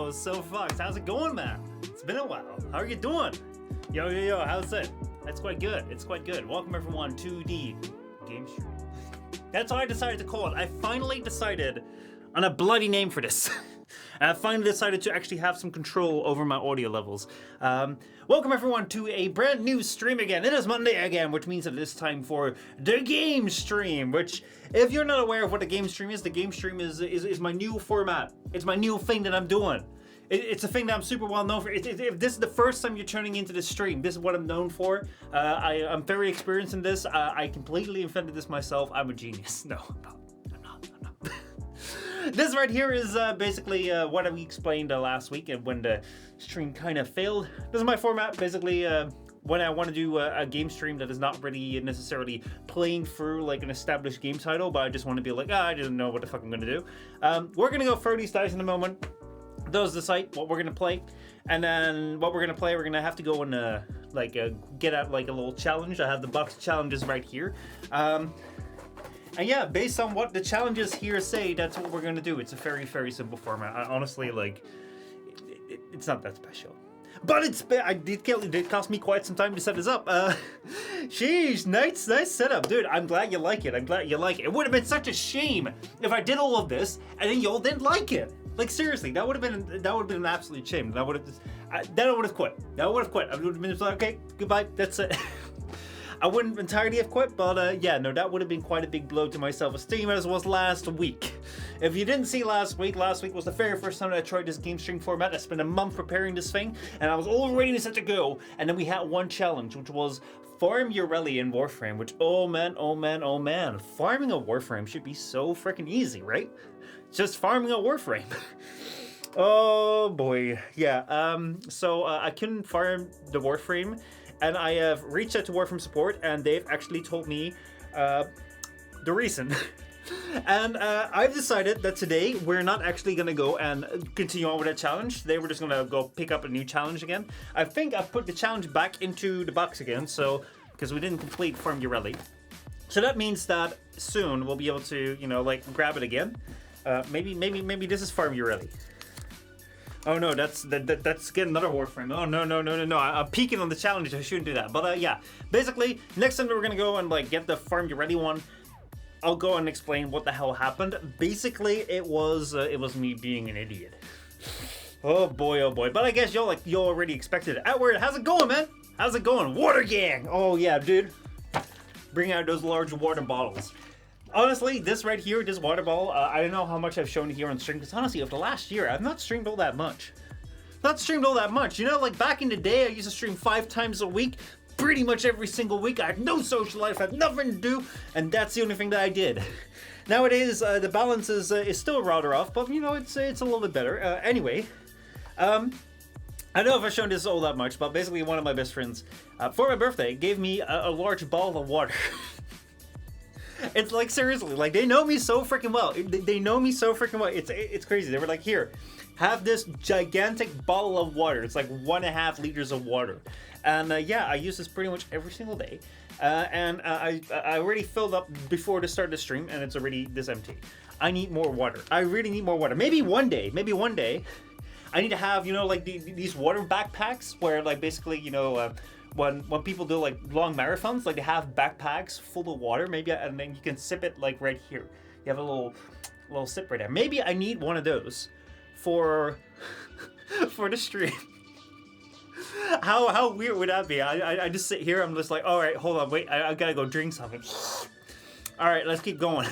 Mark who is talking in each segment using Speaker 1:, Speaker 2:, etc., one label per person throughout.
Speaker 1: Yo, so fucked. How's it going, man? It's been a while. How are you doing? Yo, how's it? That's quite good. It's quite good. Welcome everyone to the game stream. That's how I decided to call it. I finally decided on a bloody name for this. And I finally decided to actually have some control over my audio levels. Welcome everyone to a brand new stream again. It is Monday again, which means that it is time for the game stream. Which, if you're not aware of what the game stream is, the game stream is my new format. It's my new thing that I'm doing. It's a thing that I'm super well known for. If this is the first time you're tuning into this stream, this is what I'm known for. I'm very experienced in this. I completely invented this myself. I'm a genius. No, I'm not. This right here is basically what we explained last week when the stream kind of failed. This is my format, basically when I want to do a game stream that is not really necessarily playing through like an established game title, but I just want to be like, I didn't know what the fuck I'm going to do. We're going to go through these dice in a moment. Those decide what we're going to play. And then what we're going to play, we're going to have to go and get out like a little challenge. I have the box challenges right here. And yeah, based on what the challenges here say, that's what we're going to do. It's a very, very simple format. I honestly, it's not that special. But it did cost me quite some time to set this up. Sheesh, nice setup. Dude, I'm glad you like it. It would have been such a shame if I did all of this and then y'all didn't like it. Like, seriously, that would have been an absolute shame. Then I would have quit. I would have been like, okay, goodbye, that's it. I wouldn't entirely have quit, but yeah, no, that would have been quite a big blow to my self-esteem, as was last week. If you didn't see last week was the very first time that I tried this game stream format. I spent a month preparing this thing, and I was all ready to set to go, and then we had one challenge, which was farm your rally in Warframe, which, oh man, farming a Warframe should be so freaking easy, right? Just farming a Warframe. Oh boy, yeah, so I couldn't farm the Warframe, and I have reached out to Warframe support, and they've actually told me the reason. And I've decided that today we're not actually going to go and continue on with that challenge. Today we're just going to go pick up a new challenge again. I think I've put the challenge back into the box again, so because we didn't complete Farm Your Rally. So that means that soon we'll be able to, grab it again. Maybe this is Farm Your Rally. Oh no, that's get another Warframe. Oh no. I'm peeking on the challenge. I shouldn't do that. But yeah, basically, next time we're gonna go and get the Farm You Ready one. I'll go and explain what the hell happened. Basically, it was me being an idiot. Oh boy. But I guess y'all already expected it. Edward, how's it going, man? How's it going? Water gang. Oh yeah, dude. Bring out those large water bottles. Honestly, this right here, this water bottle, I don't know how much I've shown here on stream, because honestly, over the last year, I've not streamed all that much. Back in the day, I used to stream 5 times a week, pretty much every single week. I had no social life, I had nothing to do, and that's the only thing that I did. Nowadays, the balance is still rather off, but it's a little bit better. Anyway, I don't know if I've shown this all that much, but basically one of my best friends, for my birthday, gave me a large bottle of water. It's like, seriously, they know me so freaking well. They know me so freaking well. It's crazy. They were like, here, have this gigantic bottle of water. It's like 1.5 liters of water. And yeah, I use this pretty much every single day. And I already filled up before the start of the stream, and it's already this empty. I need more water. I really need more water. Maybe one day, I need to have, these water backpacks where, basically, when people do long marathons, they have backpacks full of water, maybe, and then you can sip it right here. You have a little sip right there. Maybe I need one of those for the stream. How weird would that be? I just sit here. I'm just like, all right, hold on, wait, I gotta go drink something. All right, let's keep going.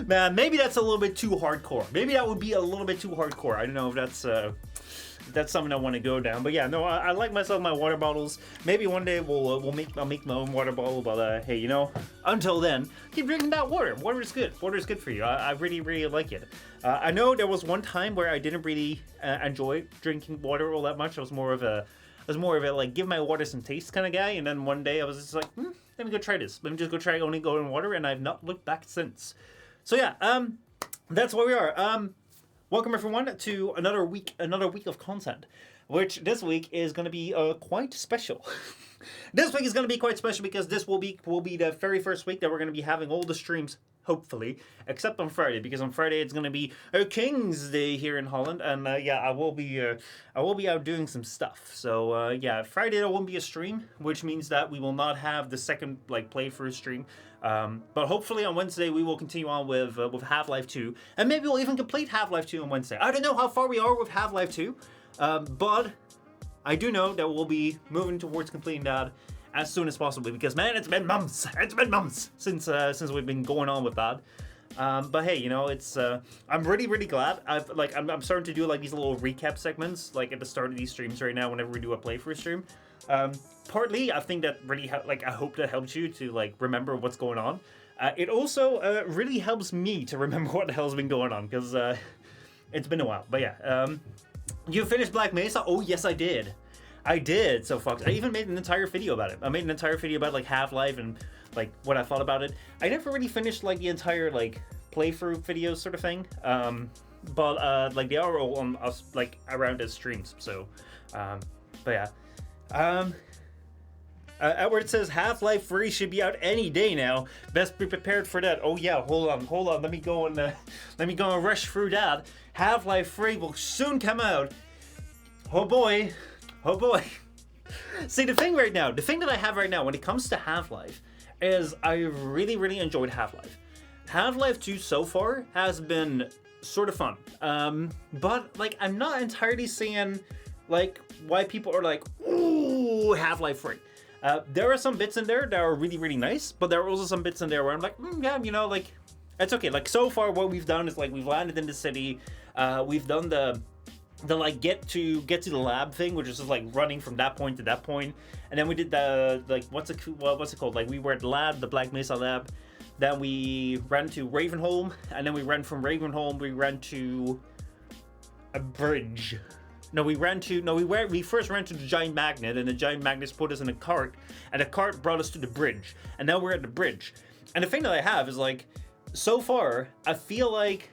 Speaker 1: Man, maybe that's a little bit too hardcore. Maybe that would be a little bit too hardcore. I don't know if that's something I want to go down, but yeah, no, I like myself my water bottles. Maybe one day I'll make my own water bottle, but hey, until then, keep drinking that water. Water is good. Water is good for you. I really like it. I know there was one time where I didn't really enjoy drinking water all that much. I was more of a give my water some taste kind of guy, and then one day I was just like, let me go try this. Let me just go try only golden water, and I've not looked back since. So yeah, that's where we are. Welcome everyone to another week of content, which this week is going to be quite special. This week is going to be quite special because this will be the very first week that we're going to be having all the streams hopefully, except on Friday, because on Friday it's gonna be a King's Day here in Holland, and yeah, I will be out doing some stuff. So yeah, Friday there won't be a stream, which means that we will not have the second like playthrough stream. But hopefully on Wednesday we will continue on with Half-Life 2, and maybe we'll even complete Half-Life 2 on Wednesday. I don't know how far we are with Half-Life 2, but I do know that we'll be moving towards completing that as soon as possible, because man, it's been months since we've been going on with that. But hey, you know, it's I'm really glad. I'm starting to do like these little recap segments like at the start of these streams right now whenever we do a playthrough stream. Partly I think that really I hope that helps you to like remember what's going on. It also really helps me to remember what the hell's been going on, because it's been a while. But yeah, you finished Black Mesa? Oh yes, I did. So fucked. I even made an entire video about it. I made an entire video about like Half-Life and like what I thought about it. I never really finished like the entire like playthrough videos sort of thing. But like they are all on us like around as streams. So, but yeah. Edward says Half-Life 3 should be out any day now. Best be prepared for that. Oh yeah, hold on. Let me go and rush through that. Half-Life 3 will soon come out. Oh boy. See, the thing that I have right now when it comes to Half-Life is I really enjoyed Half-Life. Half-Life 2 so far has been sort of fun. But like I'm not entirely seeing like why people are like, ooh, Half-Life 3. There are some bits in there that are really nice, but there are also some bits in there where I'm like, yeah, you know, like it's okay. Like so far what we've done is like we've landed in the city, we've done the like get to the lab thing, which is just like running from that point to that point, and then we did the like what's it called? Like we were at the lab, the Black Mesa lab, then we ran to Ravenholm, and then we ran from Ravenholm. We ran to a bridge. We first ran to the giant magnet, and the giant magnet put us in a cart, and the cart brought us to the bridge, and now we're at the bridge. And the thing that I have is like, so far I feel like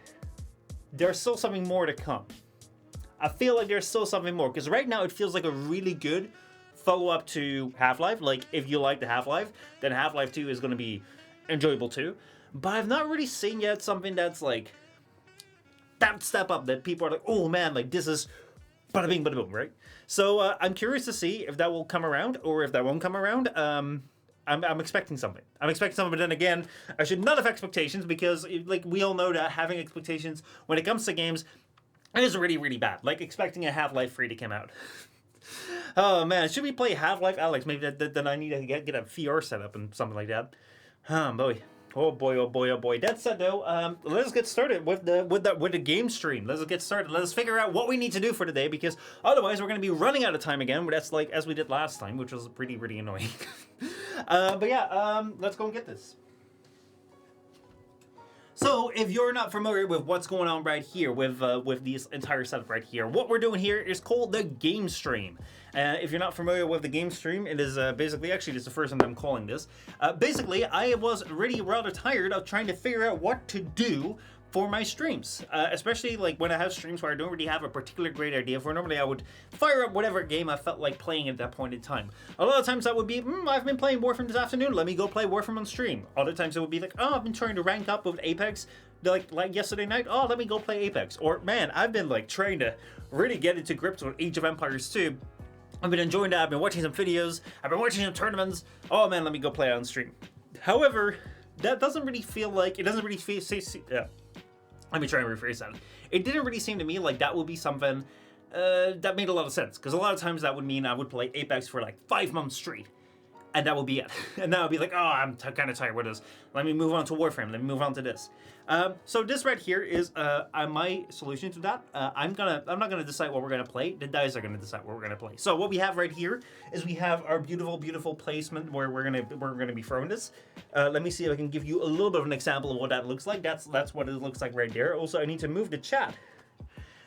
Speaker 1: there's still something more to come. Because right now it feels like a really good follow-up to Half-Life. Like, if you like the Half-Life, then Half-Life 2 is going to be enjoyable too. But I've not really seen yet something that's like that step up that people are like, oh man, like this is bada bing, bada boom, right? So I'm curious to see if that will come around or if that won't come around. I'm expecting something. But then again, I should not have expectations, because like we all know that having expectations when it comes to games, it is really bad. Like expecting a Half-Life 3 to come out. Oh man, should we play Half-Life, Alex? Maybe then I need to get a VR set up and something like that. Oh boy. That said though, let's get started with the game stream. Let's get started. Let's figure out what we need to do for today, because otherwise we're going to be running out of time again. That's like as we did last time, which was really annoying. But yeah, let's go and get this. So, if you're not familiar with what's going on right here with this entire setup right here, what we're doing here is called the game stream. If you're not familiar with the game stream, it is basically, actually, this is the first time I'm calling this. Basically, I was really rather tired of trying to figure out what to do for my streams, especially like when I have streams where I don't really have a particular great idea for. Normally I would fire up whatever game I felt like playing at that point in time. A lot of times that would be, I've been playing Warframe this afternoon, let me go play Warframe on stream. Other times it would be like, oh, I've been trying to rank up with Apex, like yesterday night, oh, let me go play Apex. Or man, I've been like trying to really get into grips with Age of Empires 2. I've been enjoying that, I've been watching some videos, I've been watching some tournaments, oh man, let me go play on stream. However, that doesn't really feel like, let me try and rephrase that. It didn't really seem to me like that would be something that made a lot of sense, because a lot of times that would mean I would play Apex for like 5 months straight, and that would be it. And that would be like, oh, I'm kind of tired with this. Let me move on to Warframe. Let me move on to this. So this right here is my solution to that. I'm not gonna decide what we're gonna play. The dice are gonna decide what we're gonna play. So what we have right here is we have our beautiful placement where we're gonna be throwing this. Let me see if I can give you a little bit of an example of what that looks like. That's what it looks like right there. Also, I need to move the chat.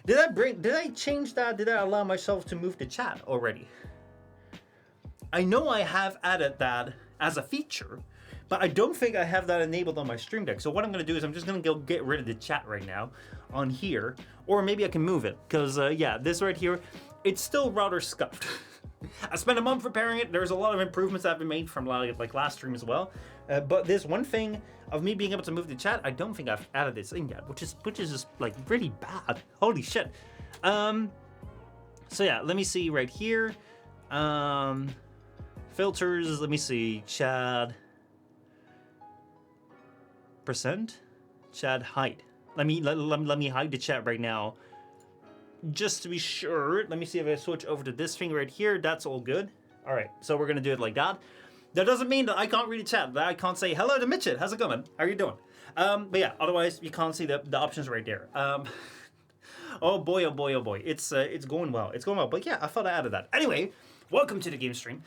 Speaker 1: Did I change that? Did I allow myself to move the chat already? I know I have added that as a feature, but I don't think I have that enabled on my Stream Deck. So what I'm going to do is I'm just going to go get rid of the chat right now on here, or maybe I can move it, because yeah, this right here, it's still rather scuffed. I spent a month preparing it. There's a lot of improvements that have been made from like last stream as well. But there's one thing of me being able to move the chat. I don't think I've added this in yet, which is just like really bad. Holy shit. So yeah, let me see right here. Filters. Let me see. Chad. Percent. Chad hide. Let me hide the chat right now. Just to be sure, let me see if I switch over to this thing right here. That's all good. All right, so we're gonna do it like that. That doesn't mean that I can't read the chat, that I can't say hello to Mitchell. How's it going? How are you doing? But yeah, otherwise you can't see the options right there. Oh boy, oh boy, oh boy. It's going well. It's going well. But yeah, I thought I added that. Anyway, welcome to the game stream.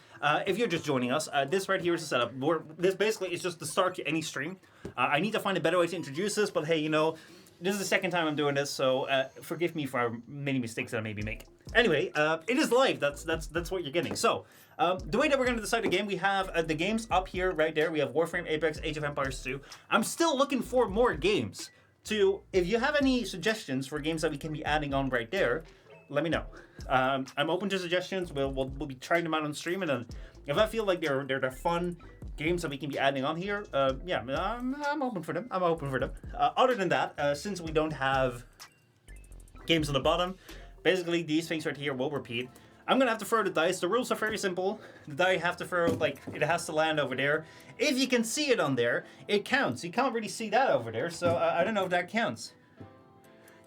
Speaker 1: If you're just joining us, this right here is the setup. This basically is just the start to any stream. I need to find a better way to introduce this, but hey, you know, this is the second time I'm doing this, so forgive me for many mistakes that I maybe make. Anyway, it is live. That's what you're getting. So, the way that we're going to decide the game, we have the games up here, right there. We have Warframe, Apex, Age of Empires 2. I'm still looking for more games. If you have any suggestions for games that we can be adding on right there, let me know. I'm open to suggestions. We'll be trying them out on stream, and then if I feel like they're fun games that we can be adding on here, yeah, I'm open for them. Other than that, since we don't have games on the bottom, basically these things right here will repeat. I'm gonna have to throw the dice. The rules are very simple. The die have to throw, like, it has to land over there. If you can see it on there, it counts. You can't really see that over there, so I don't know if that counts.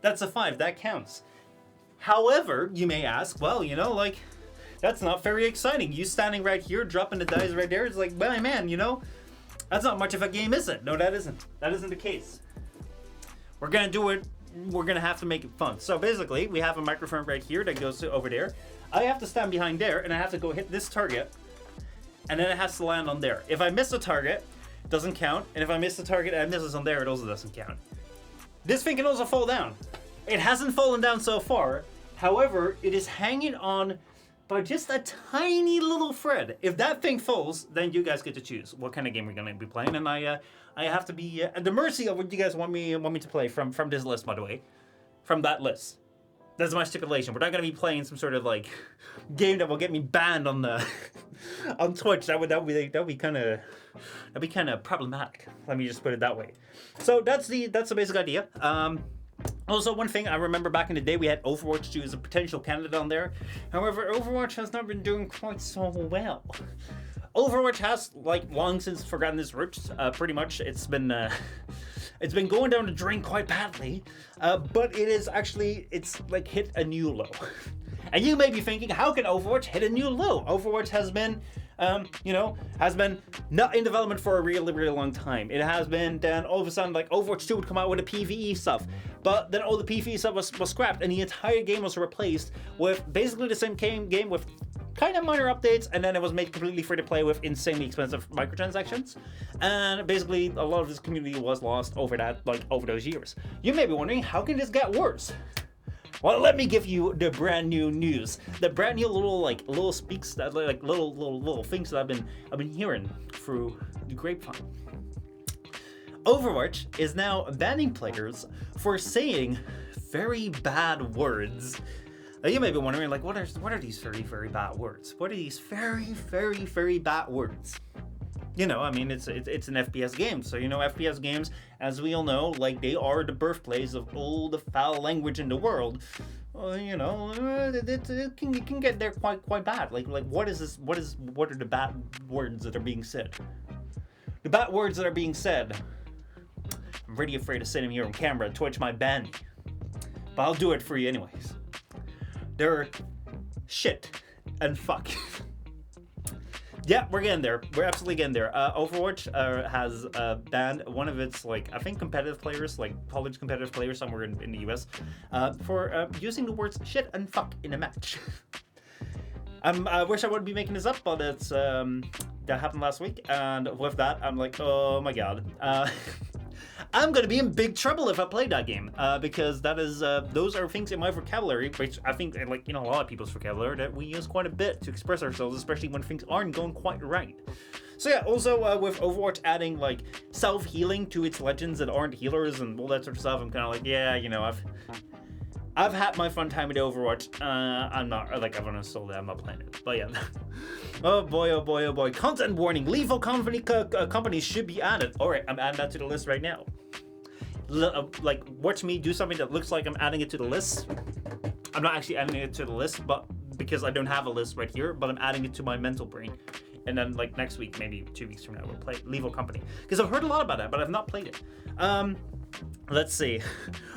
Speaker 1: That's a 5, that counts. However, you may ask, well, you know, like, that's not very exciting. You standing right here, dropping the dice right there, it's like, well, man, you know, that's not much of a game, is it? No, that isn't. That isn't the case. We're gonna do it. We're gonna have to make it fun. So basically, we have a microphone right here that goes to over there. I have to stand behind there, and I have to go hit this target, and then it has to land on there. If I miss the target, it doesn't count. And if I miss the target and it misses on there, it also doesn't count. This thing can also fall down. It hasn't fallen down so far. However, it is hanging on by just a tiny little thread. If that thing falls, then you guys get to choose what kind of game we're gonna be playing, and I have to be at the mercy of what you guys want me to play from this list, by the way, from that list. That's my stipulation. We're not gonna be playing some sort of like game that will get me banned on the on Twitch. That'd be kind of problematic. Let me just put it that way. So that's the basic idea. Also, one thing I remember back in the day, we had Overwatch 2 as a potential candidate on there. However, Overwatch has not been doing quite so well. Overwatch has, like, long since forgotten its roots. Pretty much, it's been going down the drain quite badly. But it is actually, it's like hit a new low. And you may be thinking, how can Overwatch hit a new low? Overwatch has been, has been not in development for a really, really long time. It has been, then all of a sudden, like, Overwatch 2 would come out with the PvE stuff. But then all the PvE stuff was scrapped, and the entire game was replaced with basically the same game with kind of minor updates, and then it was made completely free to play with insanely expensive microtransactions. And basically, a lot of this community was lost over those years. You may be wondering, how can this get worse? Well, let me give you the brand new news. The brand new little speaks that little things that I've been hearing through the grapevine. Overwatch is now banning players for saying very bad words. Now you may be wondering, like, what are these very, very bad words? What are these very, very, very bad words? You know, I mean, it's an FPS game, so, you know, FPS games, as we all know, like, they are the birthplace of all the foul language in the world. You know, it can get there quite bad. Like, what is this? What are the bad words that are being said? The bad words that are being said. I'm really afraid to sit in here on camera. Twitch might ban me, but I'll do it for you anyways. They're shit and fuck. Yeah, we're getting there. We're absolutely getting there. Overwatch has banned one of its, like, I think competitive players, like college competitive players somewhere in the US, for using the words shit and fuck in a match. I wish I wouldn't be making this up, but it's that happened last week, and with that, I'm like, oh my god. I'm gonna be in big trouble if I play that game, because that is those are things in my vocabulary, which I think, like, you know, a lot of people's vocabulary that we use quite a bit to express ourselves, especially when things aren't going quite right. So yeah, also with Overwatch adding, like, self-healing to its legends that aren't healers and all that sort of stuff, I'm kind of like, yeah, you know, I've had my fun time with Overwatch. I'm not, like, I've uninstalled it. I'm not playing it. But yeah. Oh boy, oh boy, oh boy. Content warning. Lethal companies should be added. Alright, I'm adding that to the list right now. Like, watch me do something that looks like I'm adding it to the list. I'm not actually adding it to the list, but because I don't have a list right here, but I'm adding it to my mental brain. And then, like, next week, maybe 2 weeks from now, we'll play Lethal Company. Because I've heard a lot about that, but I've not played it. Let's see.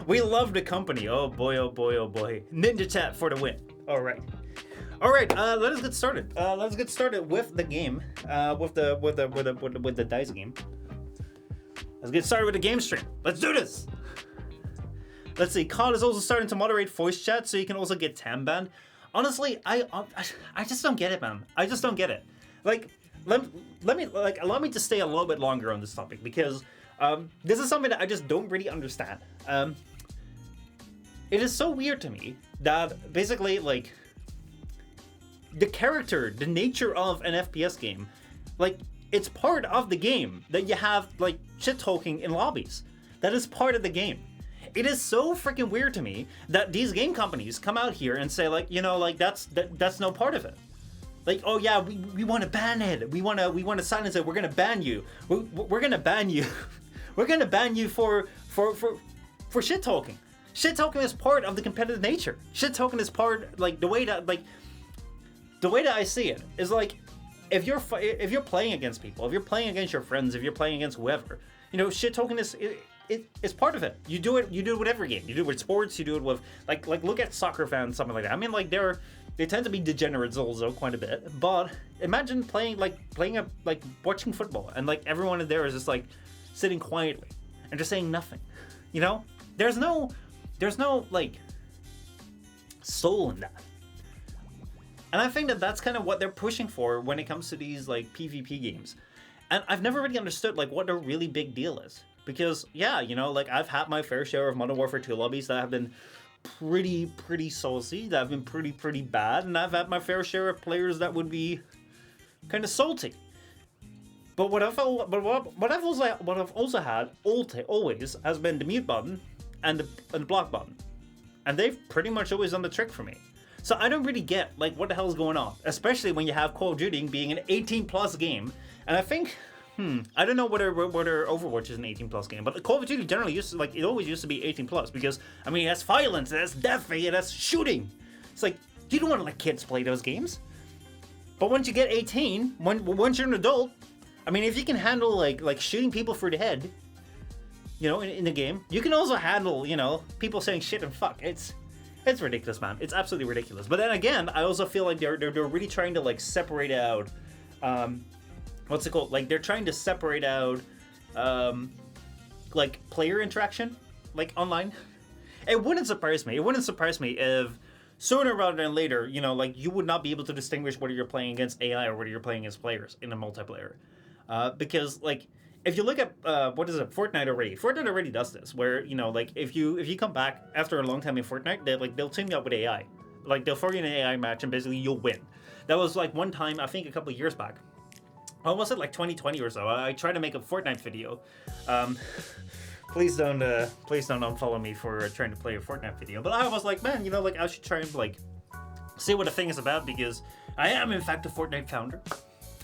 Speaker 1: We love the company. Oh boy, oh boy, oh boy. Ninja Chat for the win. Alright. Alright, let us get started. Let's get started with the game. With the dice game. Let's get started with the game stream. Let's do this! Let's see. COD is also starting to moderate voice chat, so you can also get TAM banned. Honestly, I just don't get it, man. I just don't get it. Like, let me allow me to stay a little bit longer on this topic, because this is something that I just don't really understand. It is so weird to me that basically, like, the character, the nature of an FPS game, like, it's part of the game that you have, like, shit talking in lobbies. That is part of the game. It is so freaking weird to me that these game companies come out here and say, like, you know, like, that's no part of it. Like, oh yeah, we want to ban it. We want to silence it. We're gonna ban you. We're gonna ban you. We're gonna ban you for shit talking. Shit talking is part of the competitive nature. Shit talking is part, like, the way that I see it is, like, if you're playing against people, if you're playing against your friends, if you're playing against whoever, you know, shit talking is it's part of it. You do it with every game. You do it with sports. You do it with like look at soccer fans, something like that. I mean, like, they tend to be degenerates also quite a bit. But imagine watching football, and, like, everyone in there is just, like, sitting quietly and just saying nothing. You know, there's no like soul in that. And I think that that's kind of what they're pushing for when it comes to these, like, PvP games. And I've never really understood, like, what the really big deal is. Because, yeah, you know, like, I've had my fair share of Modern Warfare 2 lobbies that have been pretty saucy, that have been pretty bad, and I've had my fair share of players that would be kind of salty. But what I've also had always has been the mute button and the block button. And they've pretty much always done the trick for me. So I don't really get, like, what the hell is going on, especially when you have Call of Duty being an 18+ game. And I think, I don't know whether Overwatch is an 18+ game, but Call of Duty generally it always used to be 18+, because, I mean, that's violence, that's death, that's shooting. It's like, you don't want to let kids play those games. But once you get 18, once you're an adult, I mean, if you can handle, like shooting people through the head, you know, in the game, you can also handle, you know, people saying shit and fuck. It's ridiculous, man. It's absolutely ridiculous. But then again, I also feel like they're really trying to, like, separate out, what's it called? Like, they're trying to separate out, like, player interaction, like, online. It wouldn't surprise me. It wouldn't surprise me if sooner rather than later, you know, like, you would not be able to distinguish whether you're playing against AI or whether you're playing against players in a multiplayer. Because, like, if you look at Fortnite already does this, where, you know, like, if you come back after a long time in Fortnite, they'll team you up with AI, like, they'll throw you in an AI match and basically you'll win. That was, like, one time, I think a couple of years back, almost at, like, 2020 or so. I tried to make a Fortnite video. Please don't unfollow me for trying to play a Fortnite video. But I was like, man, you know, like, I should try and, like, see what the thing is about, because I am in fact a Fortnite founder.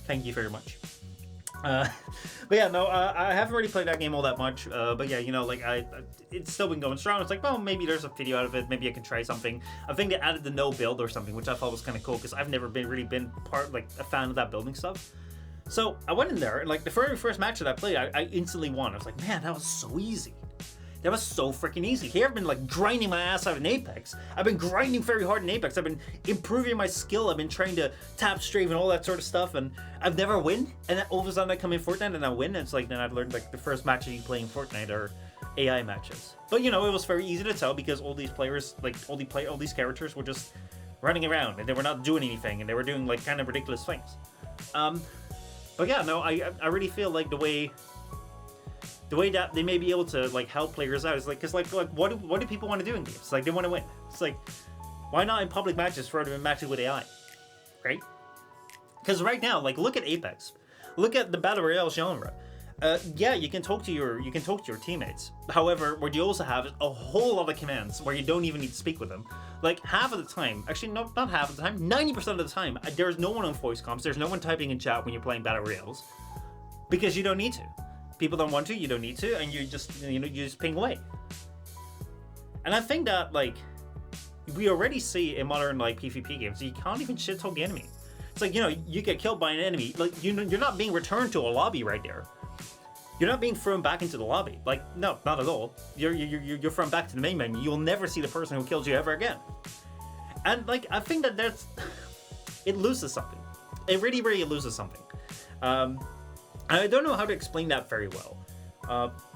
Speaker 1: Thank you very much. But yeah, no, I haven't really played that game all that much, but yeah, you know, like, it's still been going strong. It's like, well, maybe there's a video out of it, maybe I can try something. I think they added the no build or something, which I thought was kind of cool, because I've never really been a fan of that building stuff. So I went in there, and, like, the very first match that I played, I instantly won. I was like, man, that was so easy. That was so freaking easy. Here I've been, like, grinding my ass out in Apex. I've been grinding very hard in Apex. I've been improving my skill. I've been trying to tap strafe and all that sort of stuff, and I've never win. And then all of a sudden I come in Fortnite and I win. And it's like, then I've learned, like, the first matches you play in Fortnite are AI matches. But, you know, it was very easy to tell, because all these players, like, all these characters were just running around, and they were not doing anything, and they were doing, like, kind of ridiculous things. But yeah, no, I really feel like the way that they may be able to, like, help players out is, like, because, like what do people want to do in games? Like, they want to win. It's like, why not in public matches rather than matches with AI, right? Because right now, like, look at Apex, look at the battle royale genre. Yeah, you can talk to your teammates. However, what you also have is a whole lot of commands where you don't even need to speak with them. Like half of the time, actually no, not half of the time, 90% of the time, there's no one on voice comms. There's no one typing in chat when you're playing battle royales, because you don't need to. People don't want to, you don't need to, and you just ping away. And I think that like we already see in modern like PvP games, you can't even shit talk the enemy. It's like, you get killed by an enemy, like you're not being returned to a lobby right there. You're not being thrown back into the lobby. Like, no, not at all. You're thrown back to the main menu. You'll never see the person who killed you ever again. And like, I think that it loses something. It really, really loses something. I don't know how to explain that very well.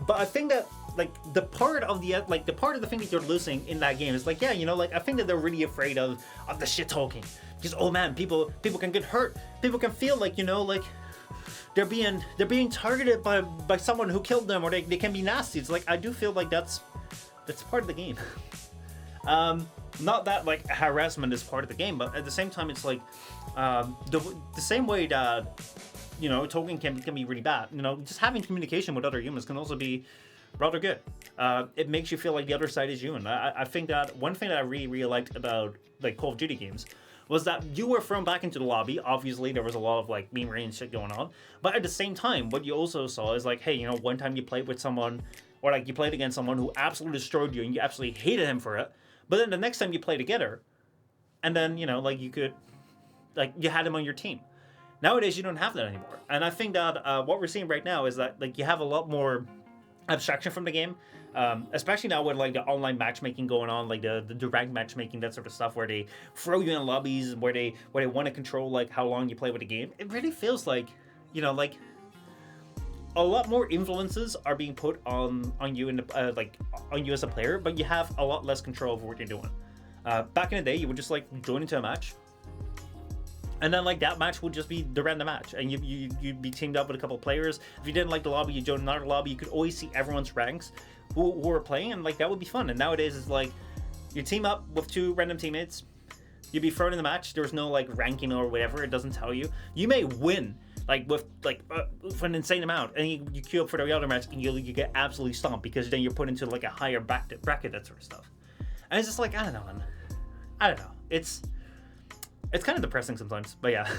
Speaker 1: But I think that like the part of the thing that you're losing in that game is like, yeah, like I think that they're really afraid of the shit talking. Because, oh man, people can get hurt. People can feel like, like they're being targeted by someone who killed them, or they can be nasty. It's like, I do feel like that's part of the game. Not that like harassment is part of the game, but at the same time, it's like the same way that talking can be really bad. Just having communication with other humans can also be rather good. It makes you feel like the other side is human. I think that one thing that I really, really liked about like Call of Duty games was that you were thrown back into the lobby. Obviously, there was a lot of like memery and shit going on. But at the same time, what you also saw is like, hey, one time you played with someone, or like you played against someone who absolutely destroyed you and you absolutely hated him for it. But then the next time you play together, and then, like you could, like you had him on your team. Nowadays, you don't have that anymore. And I think that what we're seeing right now is that like you have a lot more abstraction from the game. Especially now with like the online matchmaking going on, like the ranked matchmaking, that sort of stuff, where they throw you in lobbies, where they want to control like how long you play with the game. It really feels like, like a lot more influences are being put on you in the, like on you as a player, but you have a lot less control over what you're doing. Back in the day, you would just like join into a match, and then like that match would just be the random match, and you'd be teamed up with a couple of players. If you didn't like the lobby, you joined another lobby. You could always see everyone's ranks who were playing, and like that would be fun. And nowadays it's like you team up with two random teammates, you'd be thrown in the match. There's no like ranking or whatever. It doesn't tell you. You may win like with an insane amount, and you queue up for the other match, and you get absolutely stomped because then you're put into like a higher bracket, that sort of stuff. And it's just like, I don't know, man. I don't know. It's kind of depressing sometimes, but yeah.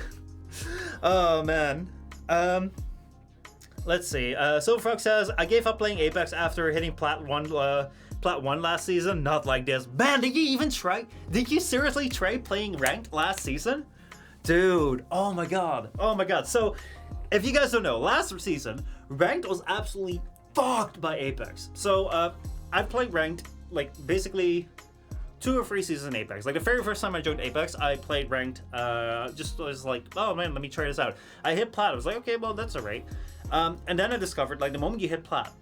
Speaker 1: Oh man. Let's see. Silverfox says, I gave up playing Apex after hitting Plat 1 last season. Not like this. Man, did you even try? Did you seriously try playing ranked last season? Dude, oh my god. So, if you guys don't know, last season, ranked was absolutely fucked by Apex. So, I played ranked, like, basically 2 or 3 seasons in Apex. Like, the very first time I joined Apex, I played ranked, just was like, oh man, let me try this out. I hit Plat. I was like, okay, well, that's alright. And then I discovered, like, the moment you hit Plat,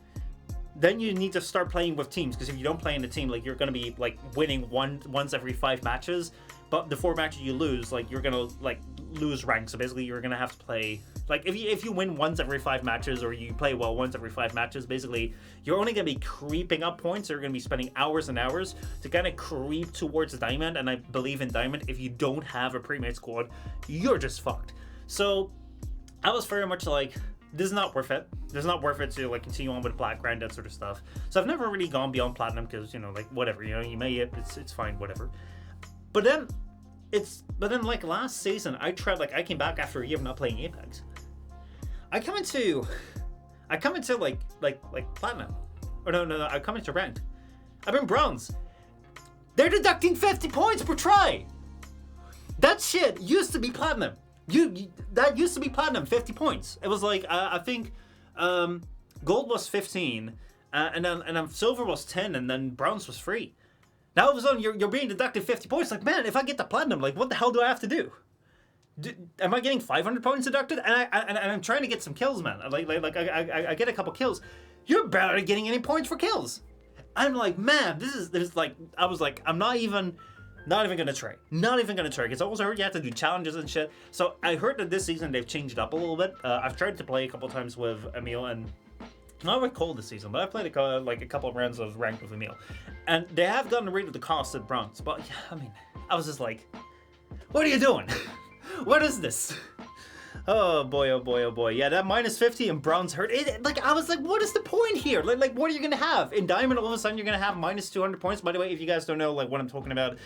Speaker 1: then you need to start playing with teams, because if you don't play in the team, like, you're going to be, like, winning once every 5 matches, but the 4 matches you lose, like, you're going to, like, lose rank. So basically, you're going to have to play, like, if you win once every 5 matches, or you play well once every 5 matches, basically, you're only going to be creeping up points. You're going to be spending hours and hours to kind of creep towards Diamond, and I believe in Diamond, if you don't have a pre-made squad, you're just fucked. So, I was very much like, this is not worth it. It's not worth it to like continue on with Black Grind, that sort of stuff. So I've never really gone beyond Platinum, because, like, whatever, you may, it's fine, whatever. But then like last season, I came back after a year of not playing Apex. I come into like Platinum. Or no, I come into Ranked. I've been Bronze. They're deducting 50 points per try. That shit used to be Platinum. That used to be Platinum, 50 points. It was like, I think Gold was 15, and then Silver was 10, and then Bronze was 3. Now all of a sudden you're being deducted 50 points. Like, man, if I get the Platinum, like, what the hell do I have to do? Am I getting 500 points deducted? And I'm trying to get some kills, man. I get a couple kills. You're barely getting any points for kills. I'm like, man, I was like, I'm not even gonna try. Not even gonna try. Because I also heard you have to do challenges and shit. So I heard that this season they've changed it up a little bit. I've tried to play a couple times with Emil, and not with Cole this season, but I played a couple of rounds of ranked with Emil, and they have gotten rid of the cost at Bronze. But yeah, I mean, I was just like, what are you doing? What is this? Oh boy, oh boy, oh boy. Yeah, that minus 50 and bronze hurt. Like, I was like, what is the point here? Like, what are you gonna have? In diamond, all of a sudden, you're gonna have minus 200 points. By the way, if you guys don't know, like, what I'm talking about,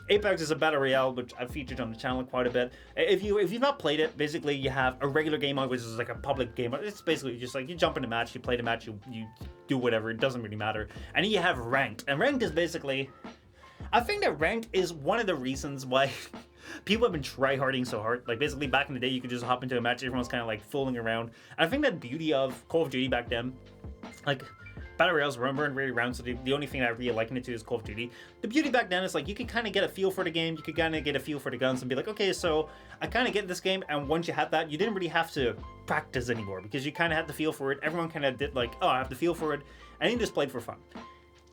Speaker 1: Apex is a battle royale, which I've featured on the channel quite a bit. If you've not played it, basically you have a regular game mode, which is like a public game mode. It's basically just like you jump in a match, you play the match, you do whatever. It doesn't really matter. And then you have ranked, and ranked is basically, I think that ranked is one of the reasons why people have been tryharding so hard. Like, basically back in the day, you could just hop into a match, everyone's kind of like fooling around. And I think that beauty of Call of Duty back then, like, battle royales weren't really around, so the only thing I really liken it to is Call of Duty. The beauty back then is like you could kind of get a feel for the game, you could kind of get a feel for the guns and be like, okay, so I kind of get this game, and once you had that, you didn't really have to practice anymore because you kind of had the feel for it. Everyone kind of did like, oh, I have the feel for it, and you just played for fun.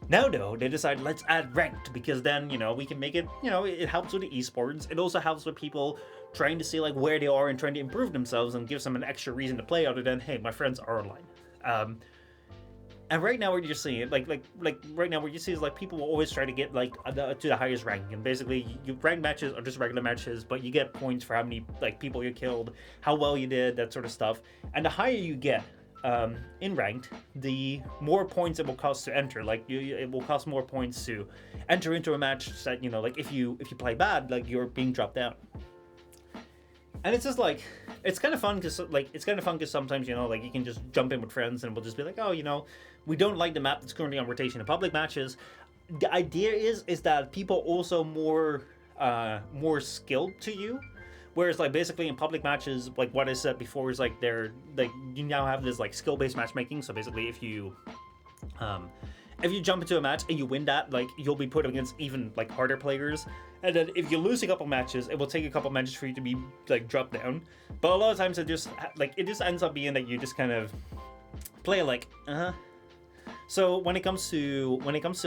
Speaker 1: Now, though, they decided let's add ranked because then, you know, we can make it, you know, it helps with the esports. It also helps with people trying to see like where they are and trying to improve themselves and gives them an extra reason to play other than, hey, my friends are online. And right now, what you're seeing, like right now, what you see is like people will always try to get like to the highest ranking, and basically, you ranked matches are just regular matches, but you get points for how many like people you killed, how well you did, that sort of stuff. And the higher you get in ranked, the more points it will cost to enter. Like it will cost more points to enter into a match that, you know, like if you play bad, like you're being dropped down. And it's just like, it's kind of fun because sometimes, you know, like you can just jump in with friends and we'll just be like, oh, you know, we don't like the map that's currently on rotation in public matches. The idea is that people also more skilled to you. Whereas like basically in public matches, like what I said before is like they're like, you now have this like skill-based matchmaking. So basically if you jump into a match and you win that, like you'll be put against even like harder players. And then if you lose a couple matches, it will take a couple matches for you to be like dropped down. But a lot of times it just ends up being that you just kind of play like, So when it comes to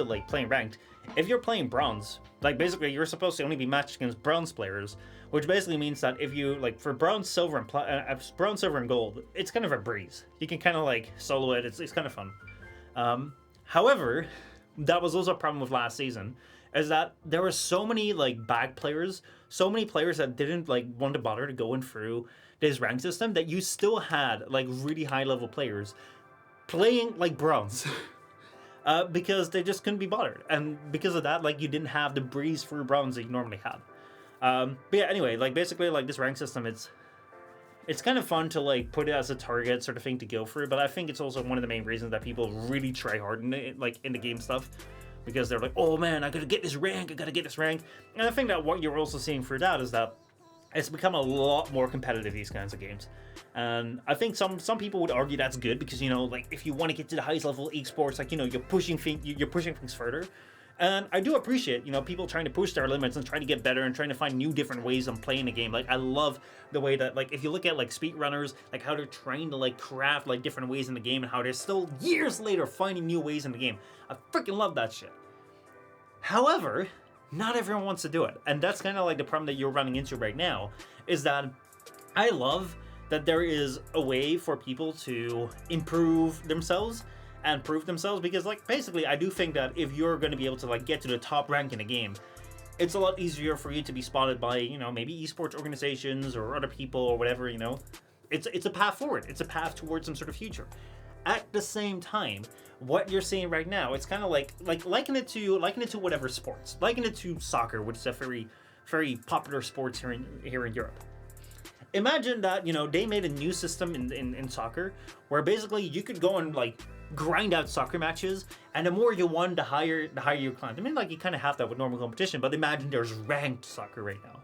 Speaker 1: like playing ranked, if you're playing bronze, like basically you're supposed to only be matched against bronze players, which basically means that if you like for bronze, silver, and gold, it's kind of a breeze. You can kind of like solo it. It's kind of fun. However, that was also a problem with last season, is that there were so many like bag players, so many players that didn't like want to bother to going through this rank system, that you still had like really high level players playing like bronze. Because they just couldn't be bothered, and because of that, like you didn't have the breeze through bronze that you normally had. But yeah, anyway, like basically, like this rank system, it's kind of fun to like put it as a target sort of thing to go through. But I think it's also one of the main reasons that people really try hard in it, like in the game stuff, because they're like, oh man, I gotta get this rank, I gotta get this rank. And I think that what you're also seeing through that is that it's become a lot more competitive, these kinds of games. And I think some people would argue that's good because, you know, like if you want to get to the highest level of esports, like, you know, you're pushing things further. And I do appreciate, you know, people trying to push their limits and trying to get better and trying to find new different ways of playing the game. Like I love the way that, like, if you look at like speedrunners, like how they're trying to like craft like different ways in the game and how they're still years later finding new ways in the game. I freaking love that shit. However, not everyone wants to do it. And that's kind of like the problem that you're running into right now, is that I love that there is a way for people to improve themselves and prove themselves, because like basically I do think that if you're going to be able to like get to the top rank in a game, it's a lot easier for you to be spotted by, you know, maybe esports organizations or other people or whatever, you know. It's a path forward. It's a path towards some sort of future. At the same time, what you're seeing right now, it's kind of like liken it to whatever sports, liken it to soccer, which is a very, very popular sports here in Europe. Imagine that, you know, they made a new system in soccer where basically you could go and like grind out soccer matches, and the more you won, the higher you climbed. I mean, like you kind of have that with normal competition, but imagine there's ranked soccer right now,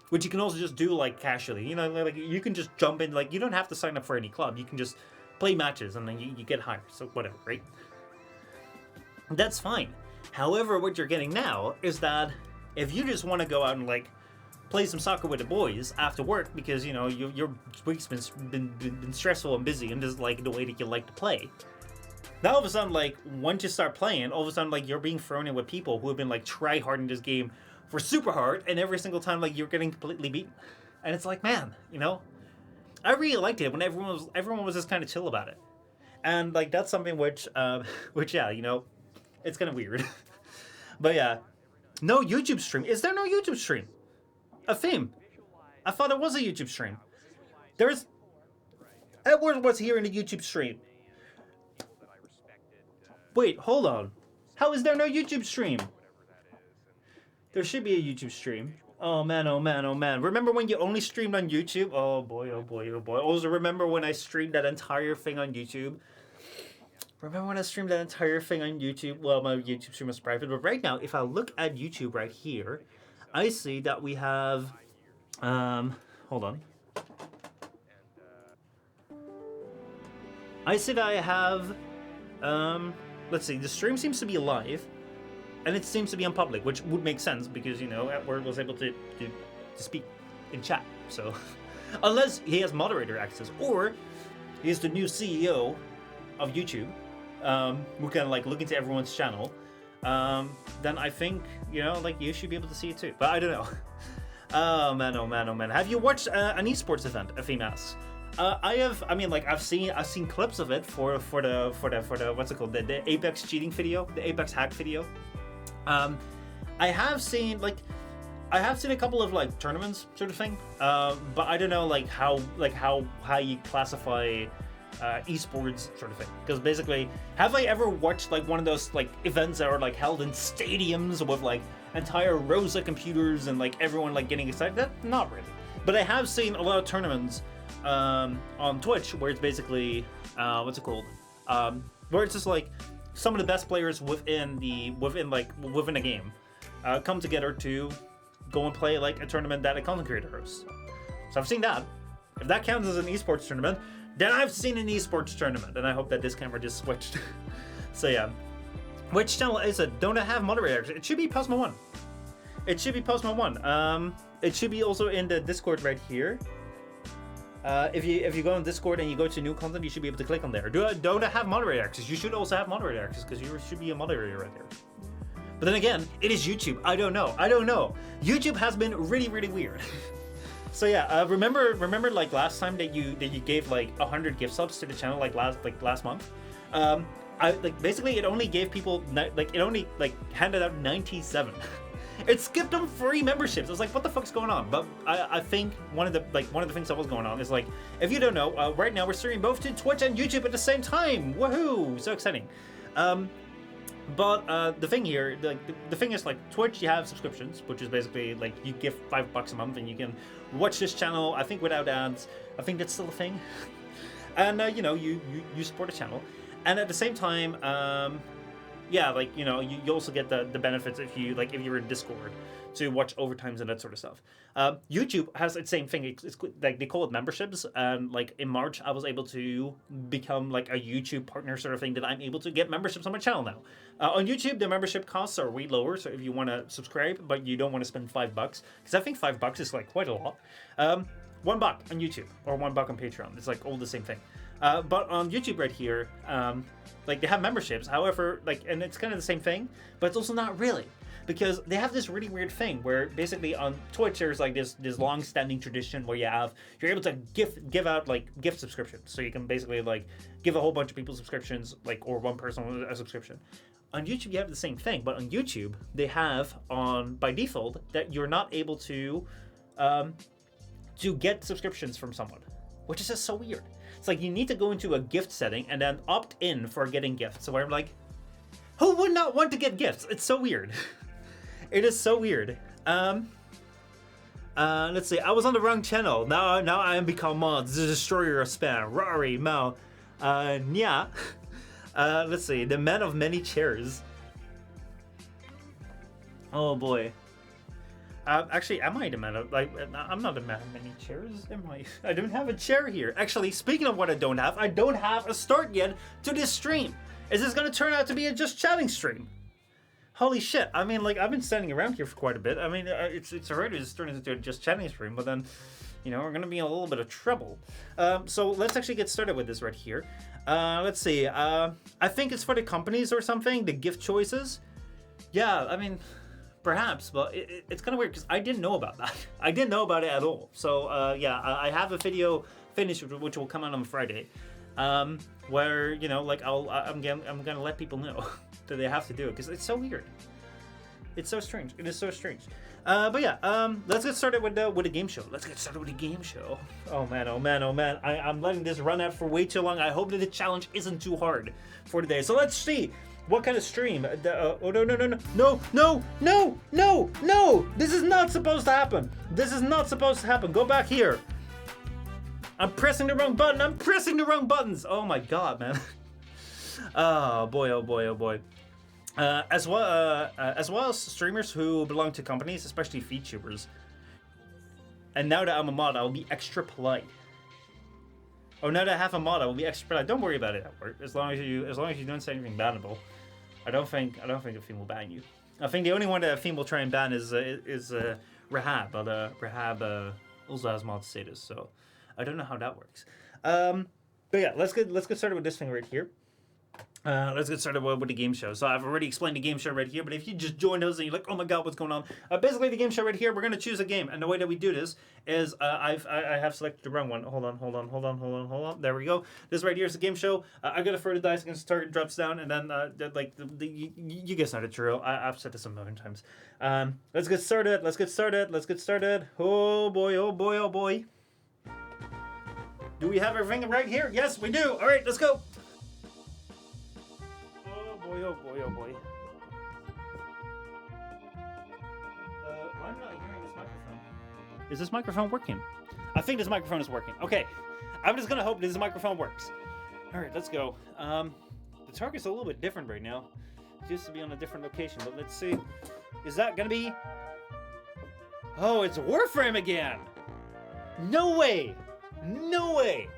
Speaker 1: which you can also just do like casually. You know, like you can just jump in, like you don't have to sign up for any club. You can just play matches and then you get higher. So whatever, right? That's fine. However, what you're getting now is that if you just want to go out and like play some soccer with the boys after work because, you know, your week's been stressful and busy and just like the way that you like to play. Now all of a sudden, like once you start playing, all of a sudden like you're being thrown in with people who have been like try hard in this game for super hard, and every single time like you're getting completely beaten. And it's like, man, you know, I really liked it when everyone was just kind of chill about it. And like that's something which yeah, you know, it's kind of weird. But yeah, no YouTube stream. Is there no YouTube stream? A theme. I thought it was a YouTube stream. There's Edward was here in the YouTube stream. Wait, hold on. How is there no YouTube stream? There should be a YouTube stream. Oh man, oh man, oh man. Remember when you only streamed on YouTube? Oh boy, oh boy, oh boy. Also remember when I streamed that entire thing on YouTube? Remember when I streamed that entire thing on YouTube? Well, my YouTube stream was private, but right now, if I look at YouTube right here, I see that we have, hold on. I see that I have, let's see, the stream seems to be live, and it seems to be on public, which would make sense because, you know, Edward was able to speak in chat, so. Unless he has moderator access, or he's the new CEO of YouTube, who can, like, look into everyone's channel, then I think, you know, like, you should be able to see it too, but I don't know. Oh man, oh man, oh man. Have you watched an esports event, Athene asks? I have. I mean, like I've seen clips of it for the what's it called, the Apex cheating video, the Apex hack video. I have seen a couple of like tournaments sort of thing, but I don't know like how you classify esports sort of thing. Because basically, have I ever watched like one of those like events that are like held in stadiums with like entire rows of computers and like everyone like getting excited? That not really. But I have seen a lot of tournaments on Twitch where it's basically what's it called? Where it's just like some of the best players within a game come together to go and play like a tournament that a content creator hosts. So I've seen that. If that counts as an esports tournament, then I've seen an esports tournament, and I hope that this camera just switched. So yeah. Which channel is it? Don't I have moderators? It should be Postma 1. It should be Postma 1. It should be also in the Discord right here. If you go on Discord and you go to new content, you should be able to click on there. Don't I have moderator access? You should also have moderator access because you should be a moderator right there. But then again, it is YouTube. I don't know. YouTube has been really, really weird. So yeah, remember like last time that you gave like 100 gift subs to the channel like last month. I like basically it only gave people it only handed out 97. It skipped them free memberships. I was like, what the fuck's going on? But I think one of the things that was going on is like, if you don't know, right now we're streaming both to Twitch and YouTube at the same time. Woohoo! So exciting. But the thing here, the thing is like Twitch, you have subscriptions, which is basically like you give $5 a month and you can watch this channel. I think without ads. I think that's still a thing. And you know, you support the channel, and at the same time, yeah, like you know, you also get the benefits if you're in Discord to watch overtimes and that sort of stuff. YouTube has the same thing. It's like they call it memberships, and like in March I was able to become like a YouTube partner sort of thing, that I'm able to get memberships on my channel now. On YouTube the membership costs are way lower, so if you want to subscribe but you don't want to spend $5, because I think $5 is like quite a lot, $1 on YouTube or $1 on Patreon, it's like all the same thing. But on YouTube right here, like they have memberships, however, like, and it's kind of the same thing, but it's also not really. Because they have this really weird thing where basically on Twitch there's like this long-standing tradition where you're able to give out like gift subscriptions. So you can basically like give a whole bunch of people subscriptions, like, or one person a subscription. On YouTube you have the same thing, but on YouTube they have by default that you're not able to get subscriptions from someone, which is just so weird. It's like you need to go into a gift setting and then opt in for getting gifts. So I'm like, who would not want to get gifts? It's so weird. It is so weird. Let's see. I was on the wrong channel. Now I am become mods. The destroyer of spam. Rory, Mao. Nya. Let's see. The man of many chairs. Oh boy. Actually, am I the man of, like, I'm not the man of many chairs, am I? I don't have a chair here. Actually, speaking of what I don't have a start yet to this stream. Is this gonna turn out to be a just chatting stream? Holy shit, I mean, like, I've been standing around here for quite a bit. I mean, it's already just turned into a just chatting stream, but then, you know, we're gonna be in a little bit of trouble. So let's actually get started with this right here. Let's see, I think it's for the companies or something, the gift choices. Yeah, I mean, perhaps, but it's kind of weird because I didn't know about that. I didn't know about it at all. So yeah, I have a video finished which will come out on Friday, where, you know, like I'm gonna let people know that they have to do it because it's so weird. It's so strange. It is so strange. But yeah, let's get started with the game show. Let's get started with the game show. Oh man, oh man, oh man. I'm letting this run out for way too long. I hope that the challenge isn't too hard for today. So let's see what kind of stream. Oh no, no, no, no, no, no, no, no, no! This is not supposed to happen. This is not supposed to happen. Go back here. I'm pressing the wrong button. I'm pressing the wrong buttons. Oh my god, man. Oh boy, oh boy, oh boy. As well as streamers who belong to companies, especially VTubers. And now that I'm a mod, I'll be extra polite. Oh, now that I have a mod, I will be extra polite. Don't worry about it at work. As long as you don't say anything bannable, I don't think a theme will ban you. I think the only one that a theme will try and ban is Rahab, but Rahab also has mod status, so I don't know how that works. But yeah, let's get started with this thing right here. Let's get started with the game show. So I've already explained the game show right here, but if you just joined us and you're like, oh my god, what's going on? Basically, the game show right here, we're going to choose a game. And the way that we do this is I have selected the wrong one. Hold on. There we go. This right here is the game show. I got to throw the dice against the target, drops down, and then you guys know the drill. I've said this a million times. Let's get started. Oh boy, oh boy, oh boy. Do we have everything right here? Yes, we do. All right, let's go. Oh boy, oh boy. I'm not hearing this microphone. Is this microphone working? I think this microphone is working. Okay. I'm just gonna hope this microphone works. Alright, let's go. The target's a little bit different right now. It used to be on a different location, but let's see. Is that gonna be... Oh, it's Warframe again! No way! No way!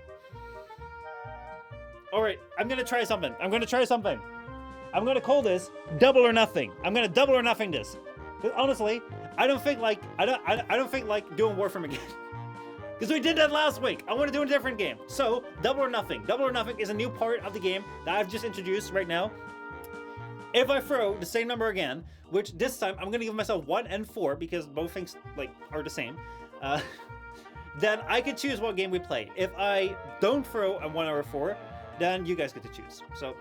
Speaker 1: Alright, I'm gonna try something. I'm gonna call this double or nothing. I'm gonna double or nothing this. Because honestly, I don't think like doing Warframe again. Because we did that last week. I want to do a different game. So double or nothing. Double or nothing is a new part of the game that I've just introduced right now. If I throw the same number again, which this time I'm gonna give myself 1 and 4 because both things like are the same. Then I can choose what game we play. If I don't throw a 1 or a 4, then you guys get to choose. So,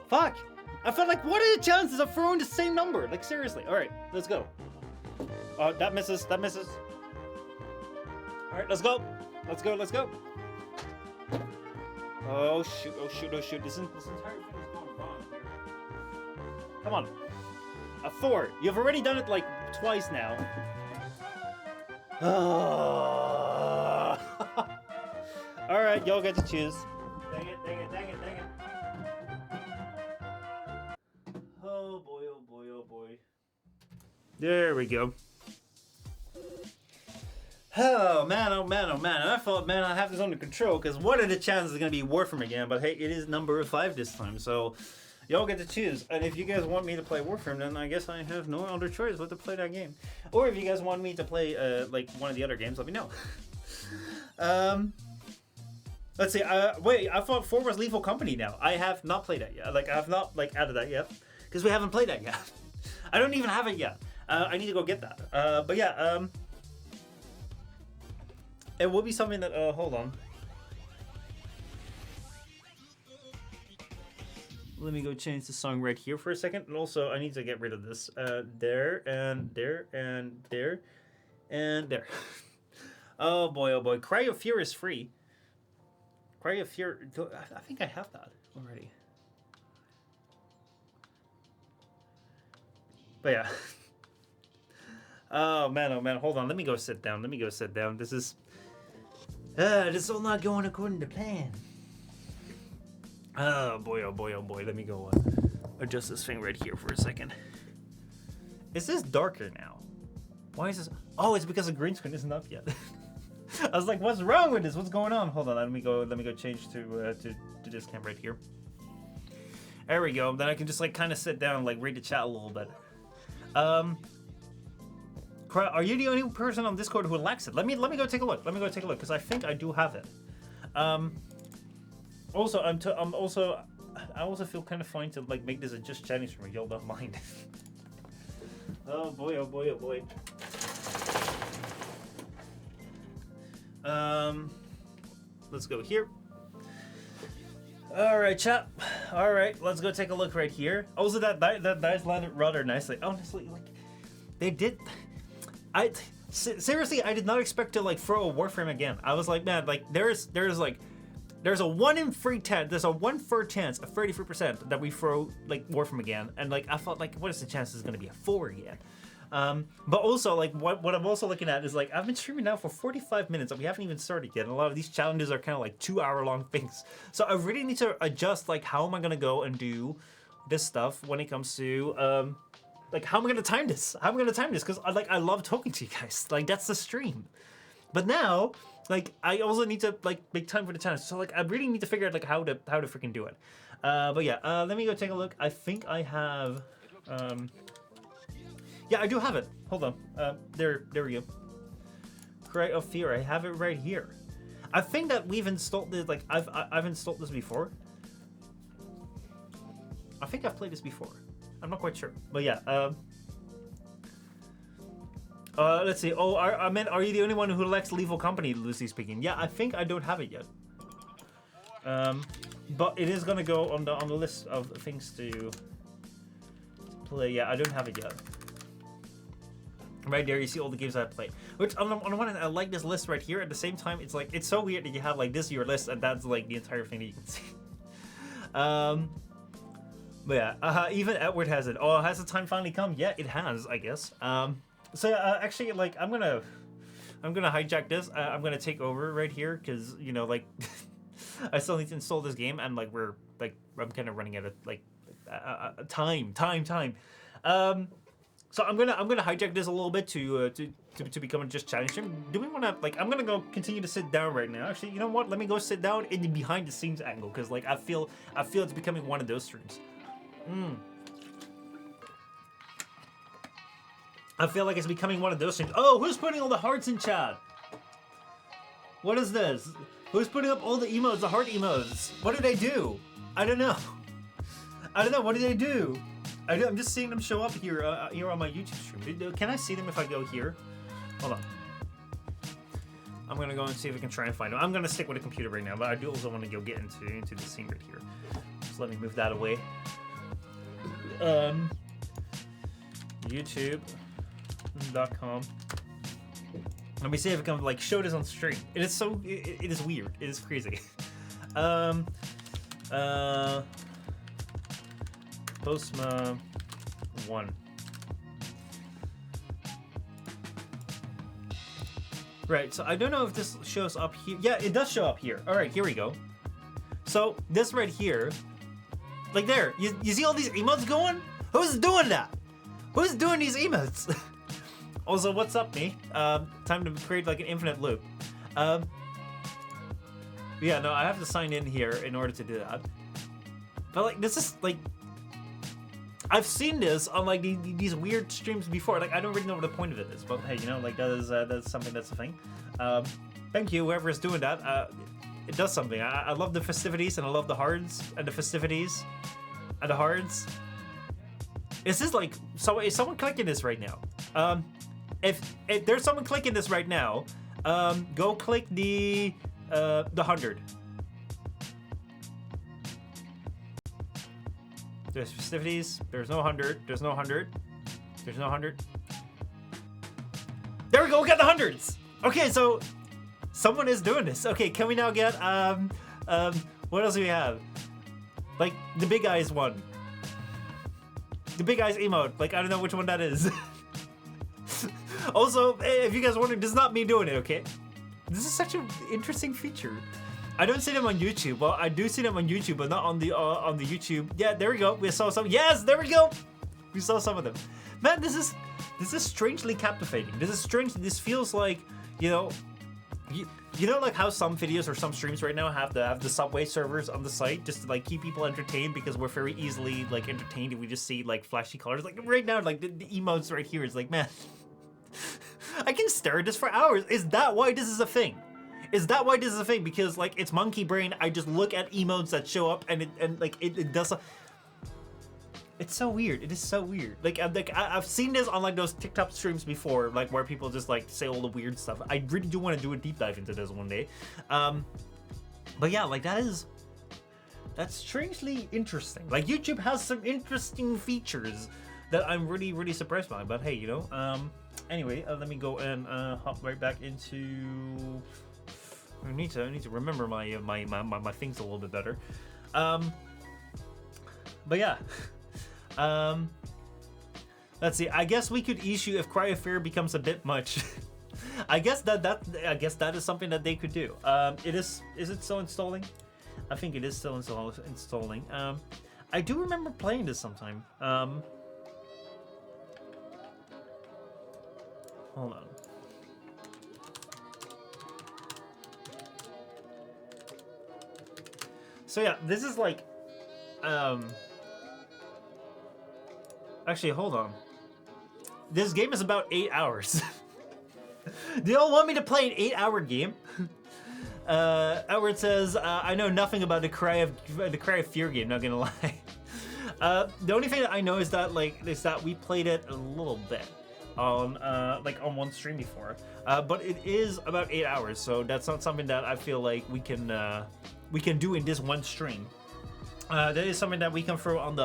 Speaker 1: fuck. I felt like, what are the chances of throwing the same number? Like, seriously. All right, let's go. Oh, that misses. All right, let's go. Oh, shoot. This entire thing is going wrong here. Come on. A 4. You've already done it, like, twice now. All right, y'all get to choose. Dang it. Oh boy. There we go. Oh man. I thought, man, I have this under control, because what are the chances it's going to be Warframe again? But hey, it is number 5 this time, so y'all get to choose. And if you guys want me to play Warframe, then I guess I have no other choice but to play that game. Or if you guys want me to play like one of the other games, let me know. Let's see. Wait, I thought 4 was Lethal Company now. I have not played that yet. Like, I have not added that yet. Because we haven't played that yet. I don't even have it yet. I need to go get that. But yeah, it will be something that, hold on. Let me go change the song right here for a second. And also, I need to get rid of this. There, and there, and there, and there. Oh boy. Cry of Fear is free. Cry of Fear, I think I have that already. But yeah. Oh man, hold on. Let me go sit down. This is all not going according to plan. Oh boy. Let me go adjust this thing right here for a second. Is this darker now? Why is this? Oh, it's because the green screen isn't up yet. I was like, what's wrong with this? What's going on? Hold on, let me go change to this cam right here. There we go. Then I can just like kind of sit down and like read the chat a little bit. Are you the only person on Discord who lacks it? Let me go take a look. Because I think I do have it. Also, I also feel kind of fine to like make this a just chatting stream. Y'all don't mind. Oh boy. Let's go here. All right, chat. All right, let's go take a look right here. Also, that dice landed rather nicely. Honestly, like they did. Seriously, I did not expect to like throw a Warframe again. I was like, man, like there's a 1 in 3 chance, there's a 1/3 chance, a 33% that we throw like Warframe again, and like I felt like, what is the chance it's gonna be a 4 again? But also like what I'm also looking at is like I've been streaming now for 45 minutes and we haven't even started yet. And a lot of these challenges are kind of like 2-hour long things, so I really need to adjust like how am I gonna go and do this stuff when it comes to like how am I gonna time this? How am I gonna time this? Because I love talking to you guys. Like that's the stream. But now, like I also need to like make time for the challenge. So like I really need to figure out like how to freaking do it. But yeah, let me go take a look. I think I have. Yeah, I do have it. Hold on. There we go. Cry of Fear. I have it right here. I think that we've installed this. Like I've installed this before. I think I've played this before. I'm not quite sure, but yeah. Let's see. Oh, I meant, are you the only one who likes Lethal Company, loosely speaking? Yeah, I think I don't have it yet. But it is gonna go on the list of things to play. Yeah, I don't have it yet. Right there, you see all the games I played. Which on the one hand, I like this list right here. At the same time, it's like it's so weird that you have like this your list, and that's like the entire thing that you can see. But yeah, even Edward has it. Oh, has the time finally come? Yeah, it has, I guess. So actually, like I'm gonna hijack this. I'm gonna take over right here because you know, like I still need to install this game, and like I'm kind of running out of like time. So I'm gonna hijack this a little bit to become just challenge stream. Do we want to like? I'm gonna go continue to sit down right now. Actually, you know what? Let me go sit down in the behind the scenes angle because like I feel it's becoming one of those streams. I feel like it's becoming one of those things. Oh, who's putting all the hearts in chat? What is this? Who's putting up all the emotes, the heart emotes? What did they do? I don't know. What did they do? I'm just seeing them show up here here on my YouTube stream. Can I see them if I go here? Hold on. I'm gonna go and see if I can try and find them. I'm gonna stick with the computer right now, but I do also want to go get into the scene right here. Just let me move that away. YouTube.com. Let me see if I can like show this on stream. It is so it is weird. It is crazy. Postma 1. Right, so I don't know if this shows up here. Yeah, it does show up here. All right, here we go. So this right here, like there, you see all these emotes going? Who's doing that? Who's doing these emotes? Also, what's up, me? Time to create like an infinite loop. Yeah, no, I have to sign in here in order to do that. But like, this is like, I've seen this on like these weird streams before. Like, I don't really know what the point of it is, but hey, you know, like that's something that's a thing. Thank you, whoever is doing that. It does something. I love the festivities and I love the hearts and the festivities and the hearts. Is this like, so is someone clicking this right now? If there's someone clicking this right now, go click the 100. There's festivities. There's no 100. There's no 100. There's no 100. There we go. We got the hundreds. Okay, so someone is doing this. Okay, can we now get what else do we have? Like the big eyes one. The big eyes emote. Like I don't know which one that is. Also, if you guys are wondering, this is not me doing it. Okay, this is such an interesting feature. I don't see them on YouTube. Well, I do see them on YouTube, but not on the YouTube. Yeah, there we go. We saw some. Yes, there we go. We saw some of them. Man, this is strangely captivating. This is strange. This feels like, you know, you know, like how some videos or some streams right now have the Subway servers on the site just to like keep people entertained because we're very easily like entertained if we just see like flashy colors. Like right now, like the emotes right here is like, man, I can stare at this for hours. Is that why this is a thing? Is that why this is a thing? Because like it's monkey brain. I just look at emotes that show up and it does. It's so weird. It is so weird. Like I've seen this on like those TikTok streams before, like where people just like say all the weird stuff. I really do want to do a deep dive into this one day. But yeah, like that's strangely interesting. Like YouTube has some interesting features that I'm really surprised by. But hey, you know, Anyway, let me go and hop right back into. I need to remember my things a little bit better. But yeah. Let's see. I guess we could issue if Cry of Fear becomes a bit much. I guess that is something that they could do. It is. Is it still installing? I think it is still installing. I do remember playing this sometime. Hold on. So yeah, this is like, actually, hold on. This game is about 8 hours. Do y'all want me to play an 8-hour game? Edward says, I know nothing about the Cry of Fear game, not gonna lie. The only thing that I know is that we played it a little bit on on one stream before. But it is about 8 hours, so that's not something that I feel like we can do in this one stream. That is something that we can throw on the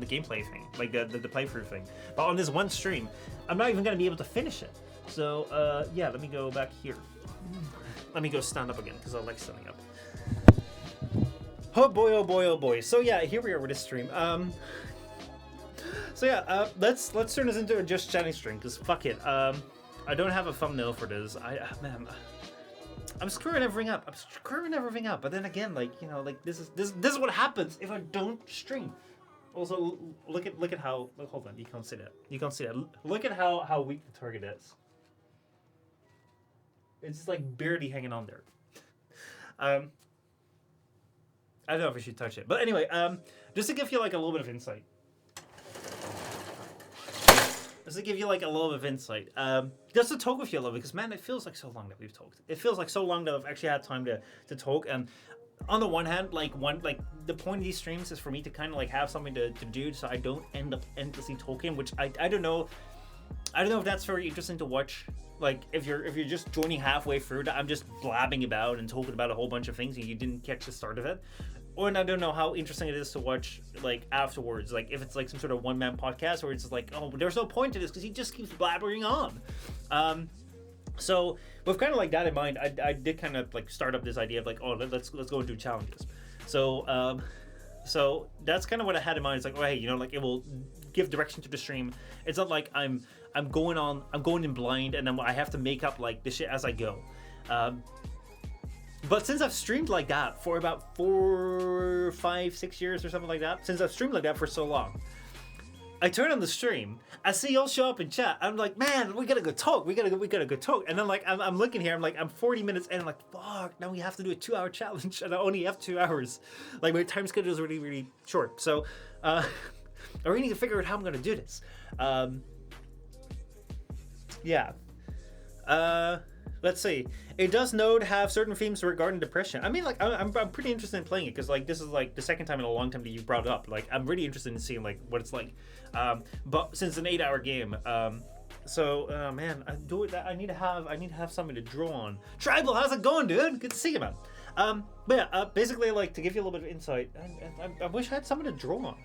Speaker 1: gameplay thing, like the playthrough thing. But on this one stream, I'm not even gonna be able to finish it. So yeah, let me go back here. Let me go stand up again because I like standing up. Oh boy, oh boy, oh boy. So yeah, here we are with this stream. So yeah, let's turn this into a just chatting stream because fuck it. I don't have a thumbnail for this. I'm screwing everything up. But then again, this is what happens if I don't stream. Also, look at how. Hold on, you can't see that. Look at how weak the target is. It's just like barely hanging on there. I don't know if I should touch it, but anyway, just to give you like a little bit of insight. Just to talk with you a little bit, because man, it feels like so long that we've talked. It feels like so long that I've actually had time to talk. And on the one hand, the point of these streams is for me to kind of like have something to do, so I don't end up endlessly talking. Which I don't know. I don't know if that's very interesting to watch. Like if you're just joining halfway through, I'm just blabbing about and talking about a whole bunch of things and you didn't catch the start of it. Or I don't know how interesting it is to watch like afterwards, like if it's like some sort of one-man podcast where it's just like, oh, there's no point to this because he just keeps blabbering on. So with kind of like that in mind, I did kind of like start up this idea of like, oh, let's go and do challenges. So that's kind of what I had in mind. It's like, oh hey, it will give direction to the stream. It's not like I'm going in blind and then I have to make up like the shit as I go. But since I've streamed like that for about 4, 5, 6 years or something like that, since I've streamed like that for so long, I turn on the stream, I see y'all show up in chat, I'm like, man, we gotta go talk, we gotta go talk. And then like I'm looking here, I'm 40 minutes in, I'm like, fuck, now we have to do a 2-hour challenge and I only have 2 hours. Like my time schedule is really, really short. So I really need to figure out how I'm gonna do this. Yeah. Let's see. It does Node have certain themes regarding depression? I mean, like, I'm pretty interested in playing it because, like, this is like the second time in a long time that you brought it up. Like, I'm really interested in seeing like what it's like. But since it's an 8-hour game, man, I need to have something to draw on. Tribal, how's it going, dude? Good to see you, man. But yeah, basically, like, to give you a little bit of insight, I wish I had something to draw on.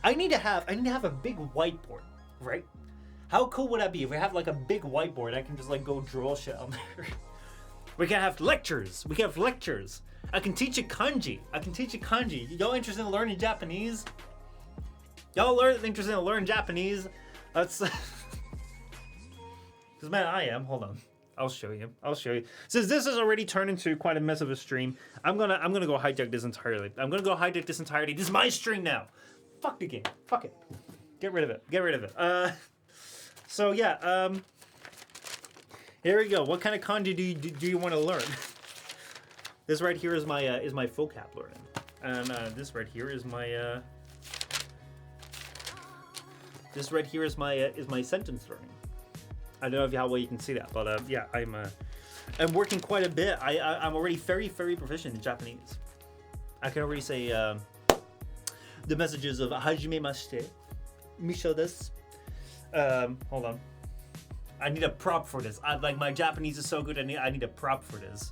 Speaker 1: I need to have a big whiteboard, right? How cool would that be if we have like a big whiteboard I can just like go draw shit on there? We can have lectures. I can teach you kanji. Y'all interested in learning Japanese? Interested in learning Japanese? That's because man, I am. Hold on. I'll show you. Since this has already turned into quite a mess of a stream, I'm gonna go hijack this entirely. This is my stream now. Fuck the game. Fuck it. Get rid of it. So yeah, here we go. What kind of kanji do you want to learn? This right here is my vocab learning, and this right here is my sentence learning. I don't know how well you can see that, but yeah, I'm working quite a bit. I'm already very, very proficient in Japanese. I can already say the messages of hajimemashite, Michel desu. Hold on. I need a prop for this. Like my Japanese is so good. I need a prop for this.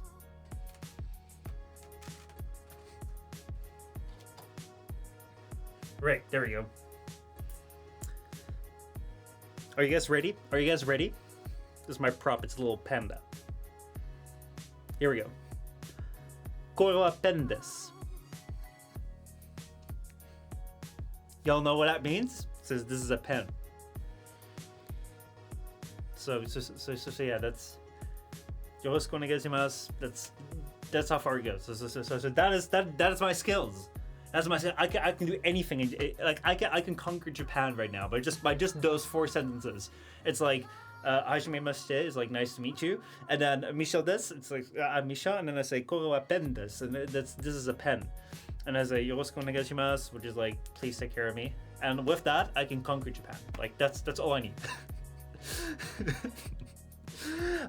Speaker 1: Right, there we go. Are you guys ready? Are you guys ready? This is my prop. It's a little panda. Here we go. Kore wa pen desu. Y'all know what that means? It says this is a pen. So yeah, that's yoroshiku onegaishimasu. That's how far it goes. So that is my skills. That's my skill. I can do anything. Like I can conquer Japan right now, but by just those 4 sentences. It's like hajimemashite is like nice to meet you, and then Michel desu, it's like I'm Michel, and then I say kore wa pen desu, and this is a pen, and I say yoroshiku onegaishimasu, which is like please take care of me, and with that I can conquer Japan. Like that's all I need.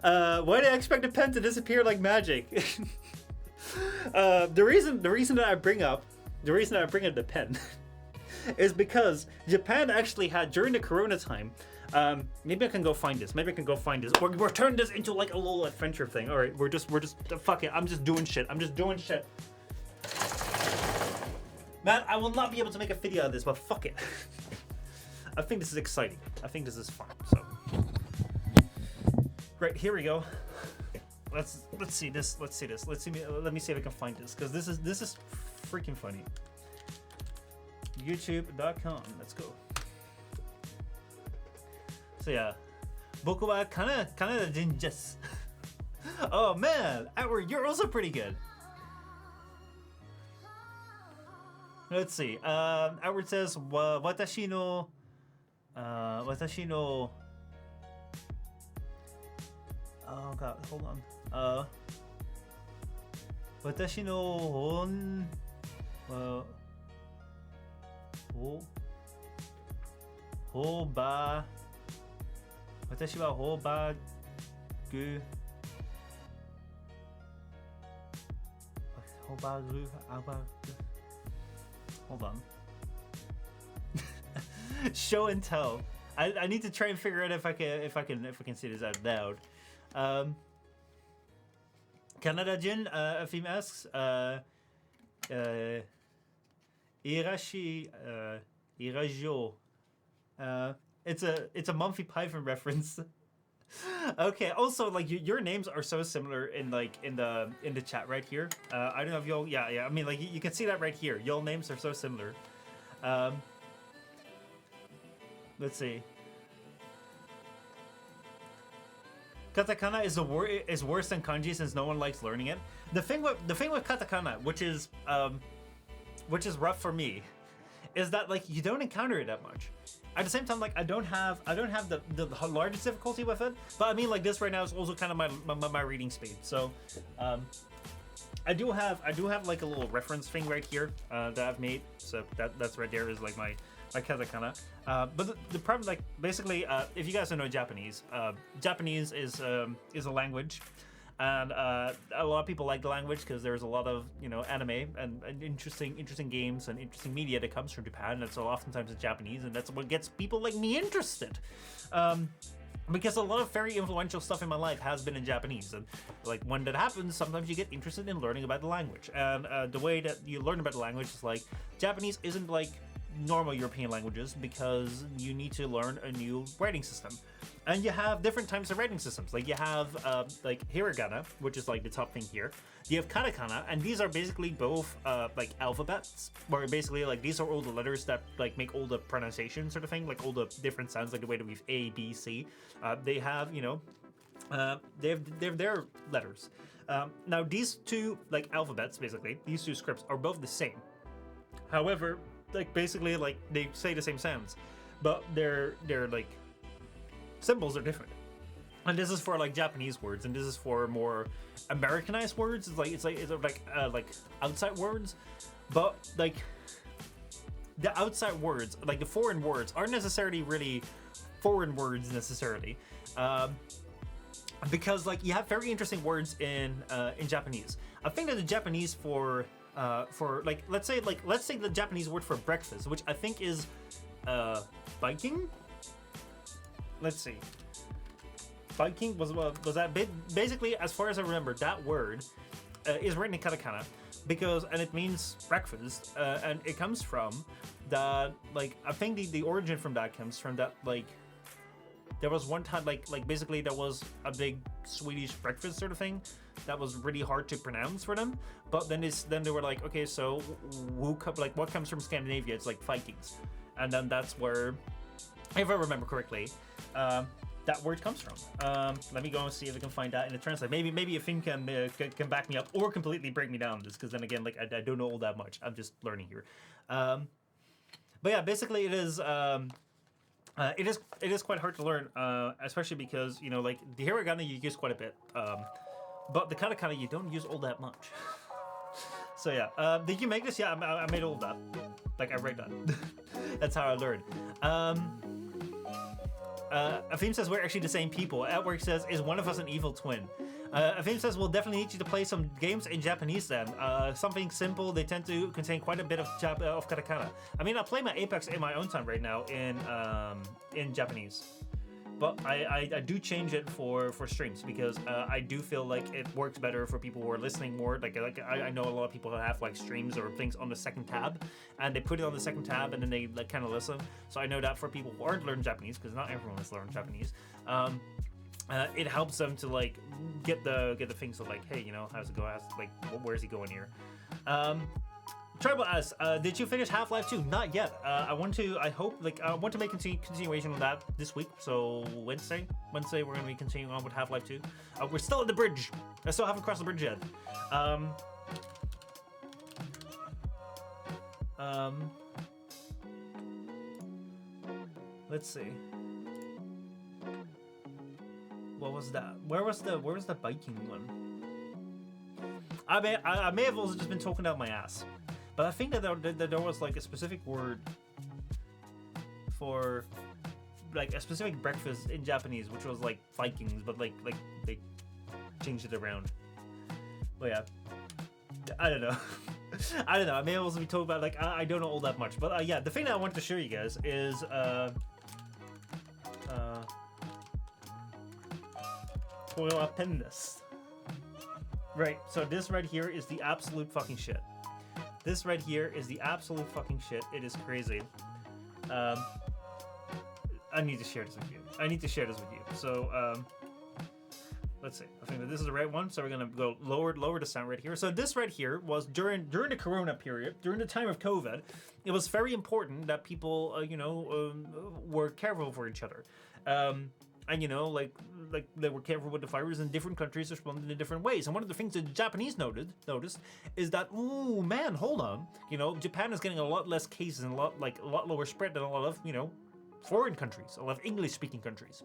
Speaker 1: Why did I expect a pen to disappear like magic? The reason that I bring up the pen is because Japan actually had, during the Corona time, maybe I can go find this. We're turning this into like a little adventure thing. All right, we're just fuck it. I'm just doing shit. Man, I will not be able to make a video of this, but fuck it. I think this is exciting. I think this is fun. So, right, here we go. Let's see this. Let me see if I can find this, because this is freaking funny. YouTube.com. Let's go. So yeah, 僕はカナダ人です. Oh man, Edward, you're also pretty good. Let's see. Edward says, 私の oh god, hold on. 私の本ホバ私はホバグアバグ Hold on. Show and tell. I need to try and figure out if I can say this out loud. Canada Jin, Afim asks, Iragio. It's a Monty Python reference. Okay. Also, like your names are so similar in the chat right here. I don't know if y'all. Yeah. I mean, like you can see that right here. Y'all names are so similar. Let's see. Katakana is worse than kanji since no one likes learning it. The thing with katakana, which is rough for me, is that like you don't encounter it that much. At the same time, like I don't have the largest difficulty with it, but I mean like this right now is also kind of my reading speed. So I do have like a little reference thing right here that I've made. So that's right there is like my katakana. But the problem, like basically, if you guys don't know Japanese, Japanese is a language. And a lot of people like the language because there's a lot of anime and interesting games and interesting media that comes from Japan. And so oftentimes it's Japanese, and that's what gets people like me interested. Because a lot of very influential stuff in my life has been in Japanese, and like when that happens, sometimes you get interested in learning about the language. And the way that you learn about the language is like Japanese isn't like normal European languages because you need to learn a new writing system. And you have different types of writing systems. Like you have like hiragana, which is like the top thing here. You have katakana, and these are basically both like alphabets, where basically like these are all the letters that like make all the pronunciation sort of thing, like all the different sounds, like the way that we've A, B, C. They have they have their letters. Now these two like alphabets, basically these two scripts are both the same. However, like basically like they say the same sounds, but they're like symbols are different. And this is for like Japanese words, and this is for more Americanized words. It's like outside words, but like the outside words, like the foreign words, aren't necessarily really foreign words necessarily, because like you have very interesting words in Japanese. I think that the Japanese for like let's say the Japanese word for breakfast, which I think is biking. Let's see. Biking was that basically, as far as I remember, that word is written in katakana and it means breakfast, and it comes from that, like I think the origin from that comes from that, like there was one time like basically there was a big Swedish breakfast sort of thing that was really hard to pronounce for them. But then they were like, okay, so what comes from Scandinavia? It's like Vikings, and then that's where, if I remember correctly, that word comes from. Let me go and see if I can find that in the translate. Maybe a Finn can back me up or completely break me down on this, because then again, like I don't know all that much. I'm just learning here. But yeah, basically it is quite hard to learn, especially because, you know, like the hiragana you use quite a bit, but the katakana you don't use all that much. So yeah, did you make this? Yeah, I made all of that. Like I read that. That's how I learned. Afim says we're actually the same people. Outwork says, is one of us an evil twin? Afim says we'll definitely need you to play some games in Japanese then. Something simple. They tend to contain quite a bit of katakana. I mean, I play my Apex in my own time right now in Japanese, but I do change it for streams because I do feel like it works better for people who are listening more. Like I know a lot of people who have like streams or things on the second tab, and they put it on the second tab and then they like kind of listen. So I know that for people who aren't learning Japanese, because not everyone is learning Japanese, it helps them to like get the things of like, hey, you know, how's it going? Like, where's he going here? Tribal asks, did you finish Half-Life 2? Not yet. I want to make continuation of that this week. So Wednesday we're going to be continuing on with Half-Life 2. We're still at the bridge. I still haven't crossed the bridge yet. Let's see. What was that? Where was the biking one? I may have also just been talking out my ass. But I think that there was like a specific word for like a specific breakfast in Japanese, which was like Vikings, but like they changed it around. But yeah, I don't know. I don't know. I may also be talking about like I don't know all that much. But yeah, the thing that I wanted to show you guys is foil appendix. Right. So this right here is the absolute fucking shit. This right here is the absolute fucking shit. It is crazy. I need to share this with you. So, let's see. I think that this is the right one. So we're gonna go lower the sound right here. So this right here was during the Corona period, during the time of COVID. It was very important that people, were careful for each other. And you know, like they were careful with the virus, and different countries responded in different ways. And one of the things that the Japanese noticed is that, ooh man, hold on, you know, Japan is getting a lot less cases and a lot lower spread than a lot of, you know, foreign countries, a lot of English-speaking countries.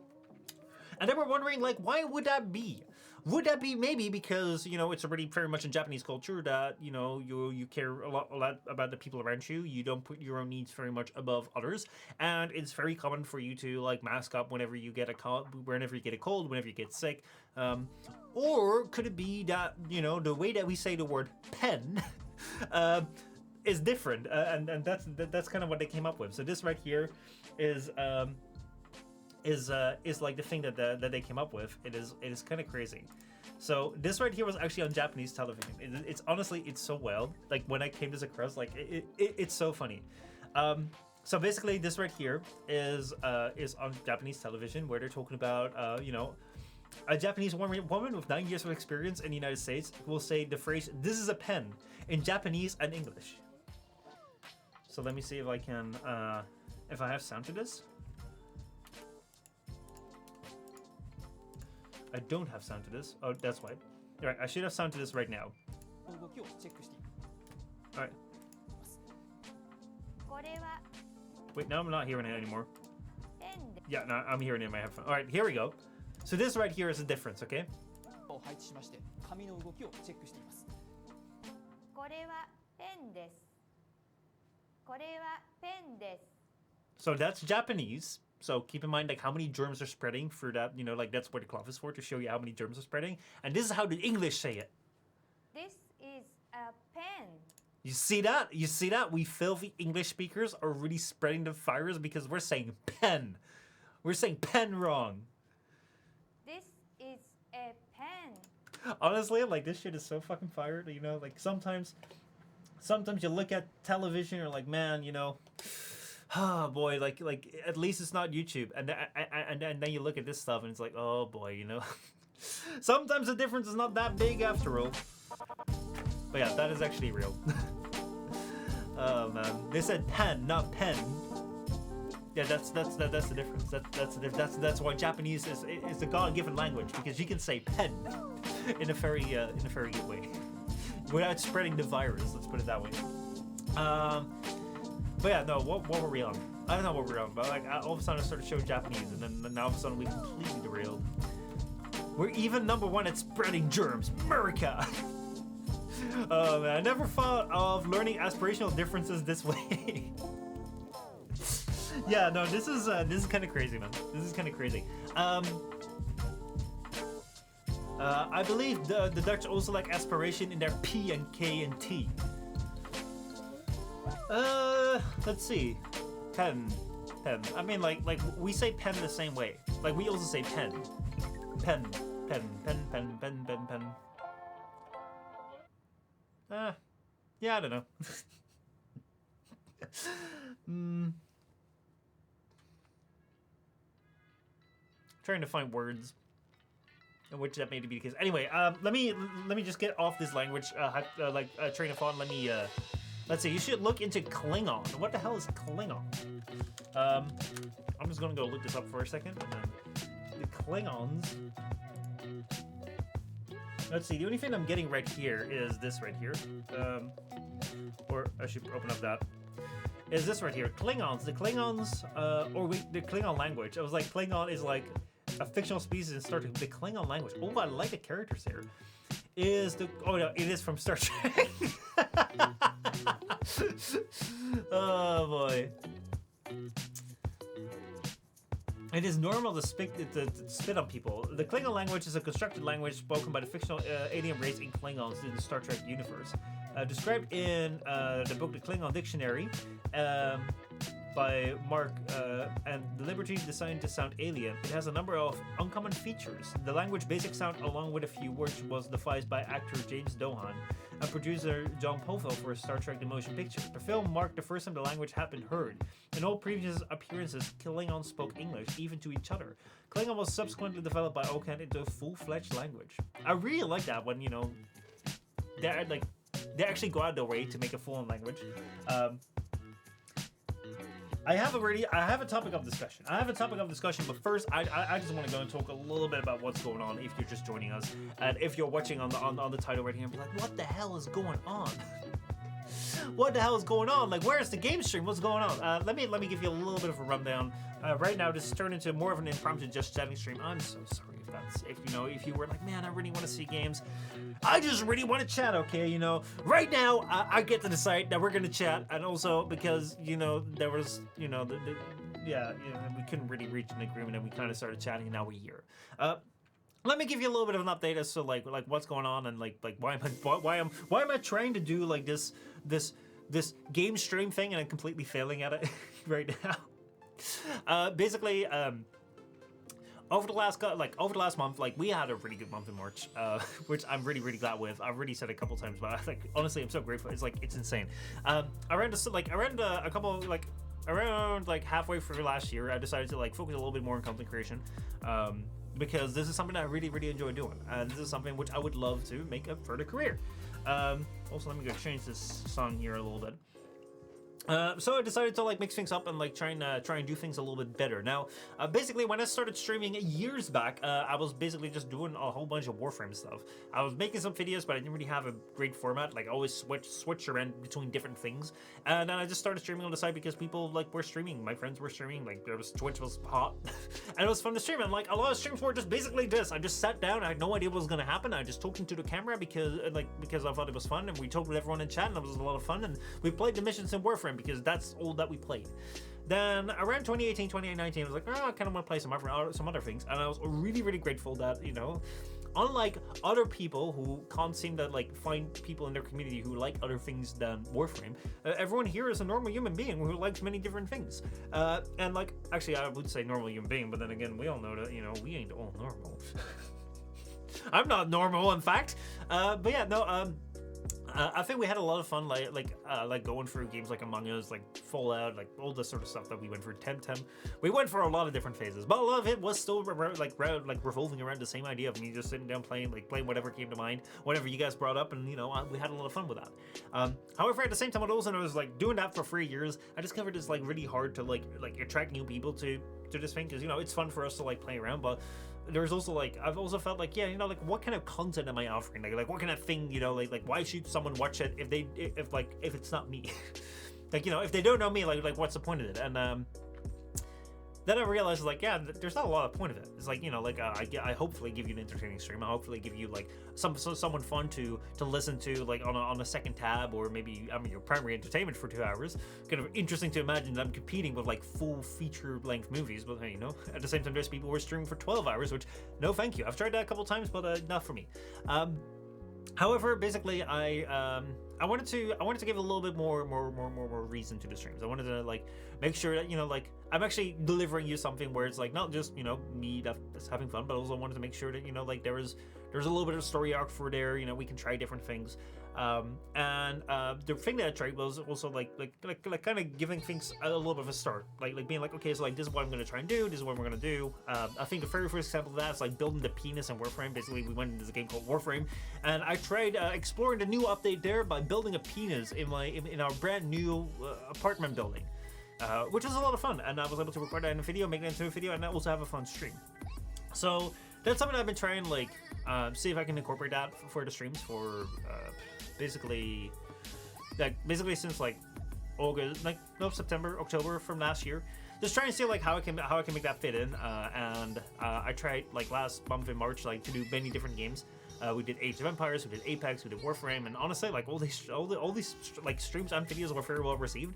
Speaker 1: And they were wondering, like, why would that be? Would that be maybe because, you know, it's already very much in Japanese culture that, you know, you care a lot about the people around you. You don't put your own needs very much above others. And it's very common for you to, like, mask up whenever you get a cold, whenever you get sick. Or could it be that, you know, the way that we say the word pen is different? And that's kind of what they came up with. So this right here is like the thing that they came up with. It is kind of crazy. So this right here was actually on Japanese television. It's honestly, it's so wild. Like when I came this across, like it's so funny. So basically, this right here is on Japanese television, where they're talking about you know, a Japanese woman with 9 years of experience in the United States will say the phrase "this is a pen" in Japanese and English. So let me see if I can if I have sound to this. I don't have sound to this. Oh, that's why. All right, I should have sound to this right now. All right. Wait, now I'm not hearing it anymore. Yeah, no, I'm hearing it in my headphone. All right, here we go. So this right here is the difference, okay? So that's Japanese. So keep in mind, like, how many germs are spreading for that, you know, like, that's what the cloth is for, to show you how many germs are spreading. And this is how the English say it.
Speaker 2: This is a pen.
Speaker 1: You see that? You see that? We filthy English speakers are really spreading the virus because we're saying pen. We're saying pen wrong.
Speaker 2: This is a pen.
Speaker 1: Honestly, like, this shit is so fucking fired, you know? Like, sometimes you look at television, you're like, man, you know, oh boy, like at least it's not YouTube. And then you look at this stuff and it's like, oh boy, you know. Sometimes the difference is not that big after all. But yeah, that is actually real. Oh man, they said pen, not pen. Yeah, that's the difference. That's why Japanese is a God-given language, because you can say pen in a very good way without spreading the virus. Let's put it that way. But yeah, no. What were we on? I don't know what we were on, but like all of a sudden I started showing Japanese, and then all of a sudden we completely derailed. We're even #1 at spreading germs, America. Oh man, I never thought of learning aspirational differences this way. Yeah, no, this is kind of crazy, man. This is kind of crazy. I believe the Dutch also like aspiration in their P and K and T. Let's see. Pen. I mean, like we say pen the same way. Like we also say pen. Pen. Yeah, I don't know. Trying to find words in which that may be the case. Anyway, let me just get off this language train of thought. Let's see. You should look into Klingon. What the hell is Klingon? I'm just gonna go look this up for a second. And then the Klingons. Let's see. The only thing I'm getting right here is this right here. Or I should open up that. Is this right here? Klingons. The Klingons, the Klingon language. I was like, Klingon is like a fictional species in Star Trek. The Klingon language. Oh, I like the characters here. Is the oh no, it is from Star Trek. Oh boy. It is normal to spit on people. The Klingon language is a constructed language spoken by the fictional alien race in Klingons in the Star Trek universe. Described in the book The Klingon Dictionary by Mark, and deliberately designed to sound alien. It has a number of uncommon features. The language basic sound, along with a few words, was devised by actor James Doohan and producer John Povell for Star Trek The Motion Picture. The film marked the first time the language had been heard. In all previous appearances, Klingons spoke English, even to each other. Klingon was subsequently developed by Okan into a full-fledged language. I really like that when, you know, they actually go out of their way to make a full-on language. I have a topic of discussion. But first, I just want to go and talk a little bit about what's going on if you're just joining us, and if you're watching on the title right here and be like, what the hell is going on? What the hell is going on? Like, where's the game stream? What's going on? Let me give you a little bit of a rundown. Right now, this has turned into more of an impromptu just chatting stream. I'm so sorry if you were like, man, I really want to see games. I just really want to chat, okay? You know, right now I get to decide that we're gonna chat, and also because there was we couldn't really reach an agreement, and we kind of started chatting, and now we're here. Let me give you a little bit of an update as to like what's going on, and like why am I trying to do like this game stream thing, and I'm completely failing at it right now. Basically, over the last month, like we had a really good month in March, which I'm really glad with. I've already said a couple times, but honestly, I'm so grateful. It's insane. Around halfway through last year, I decided to focus a little bit more on content creation, because this is something I really enjoy doing, and this is something which I would love to make a further career. Also, let me go change this song here a little bit. So I decided to mix things up and try and do things a little bit better. Now, basically, when I started streaming years back, I was basically just doing a whole bunch of Warframe stuff. I was making some videos, but I didn't really have a great format. I always switch around between different things, and then I just started streaming on the side because people were streaming. My friends were streaming. Twitch was hot, and it was fun to stream. And a lot of streams were just basically this. I just sat down. I had no idea what was gonna happen. I just talked into the camera because I thought it was fun, and we talked with everyone in chat, and it was a lot of fun. And we played the missions in Warframe, because that's all that we played. Then around 2018, 2019, I was like, I kind of want to play some other things, and I was really grateful that, unlike other people who can't seem to find people in their community who like other things than Warframe, everyone here is a normal human being who likes many different things. And actually, I would say normal human being, but then again, we all know that we ain't all normal. I'm not normal, in fact. But yeah, no. I think we had a lot of fun, like going through games like Among Us, like Fallout, like all this sort of stuff that we went through. Temtem, we went for a lot of different phases, but a lot of it was still revolving around the same idea of me just sitting down playing whatever came to mind, whatever you guys brought up, and you know, we had a lot of fun with that. However, at the same time, I was like doing that for 3 years. I discovered it's like really hard to like attract new people to this thing, because you know it's fun for us to like play around, but there's also like I've also felt like, yeah, you know, like what kind of content am I offering, like what kind of thing, you know, like why should someone watch it if it's not me? Like, you know, if they don't know me, like what's the point of it? And then I realized, like, yeah, there's not a lot of point of it. It's like, you know, like I hopefully give you an entertaining stream. I hopefully give you like someone fun to listen to, like on a second tab, or maybe I'm your primary entertainment for 2 hours. Kind of interesting to imagine that I'm competing with like full feature length movies, but hey, you know, at the same time, there's people who are streaming for 12 hours, which no, thank you. I've tried that a couple times, but not for me. However, basically, I wanted to give a little bit more reason to the streams. I wanted to like make sure that, you know, like I'm actually delivering you something where it's like not just, you know, me that's having fun, but also wanted to make sure that, you know, like there's a little bit of story arc for there. You know, we can try different things. And the thing that I tried was also like kind of giving things a little bit of a start, like being like, okay, so like this is what I'm gonna try and do, this is what we're gonna do. I think the very first example of that is like building the penis in Warframe. Basically, we went into this game called Warframe, and I tried exploring the new update there by building a penis in our brand new apartment building, which was a lot of fun, and I was able to record that in a video, make it into a video, and also have a fun stream. So that's something I've been trying, like see if I can incorporate that for the streams for basically since like August, like no, September, October from last year. Just trying to see like how I can make that fit in. And I tried like last month in March, like to do many different games. We did Age of Empires, we did Apex, we did Warframe, and honestly, like all these like streams and videos were very well received.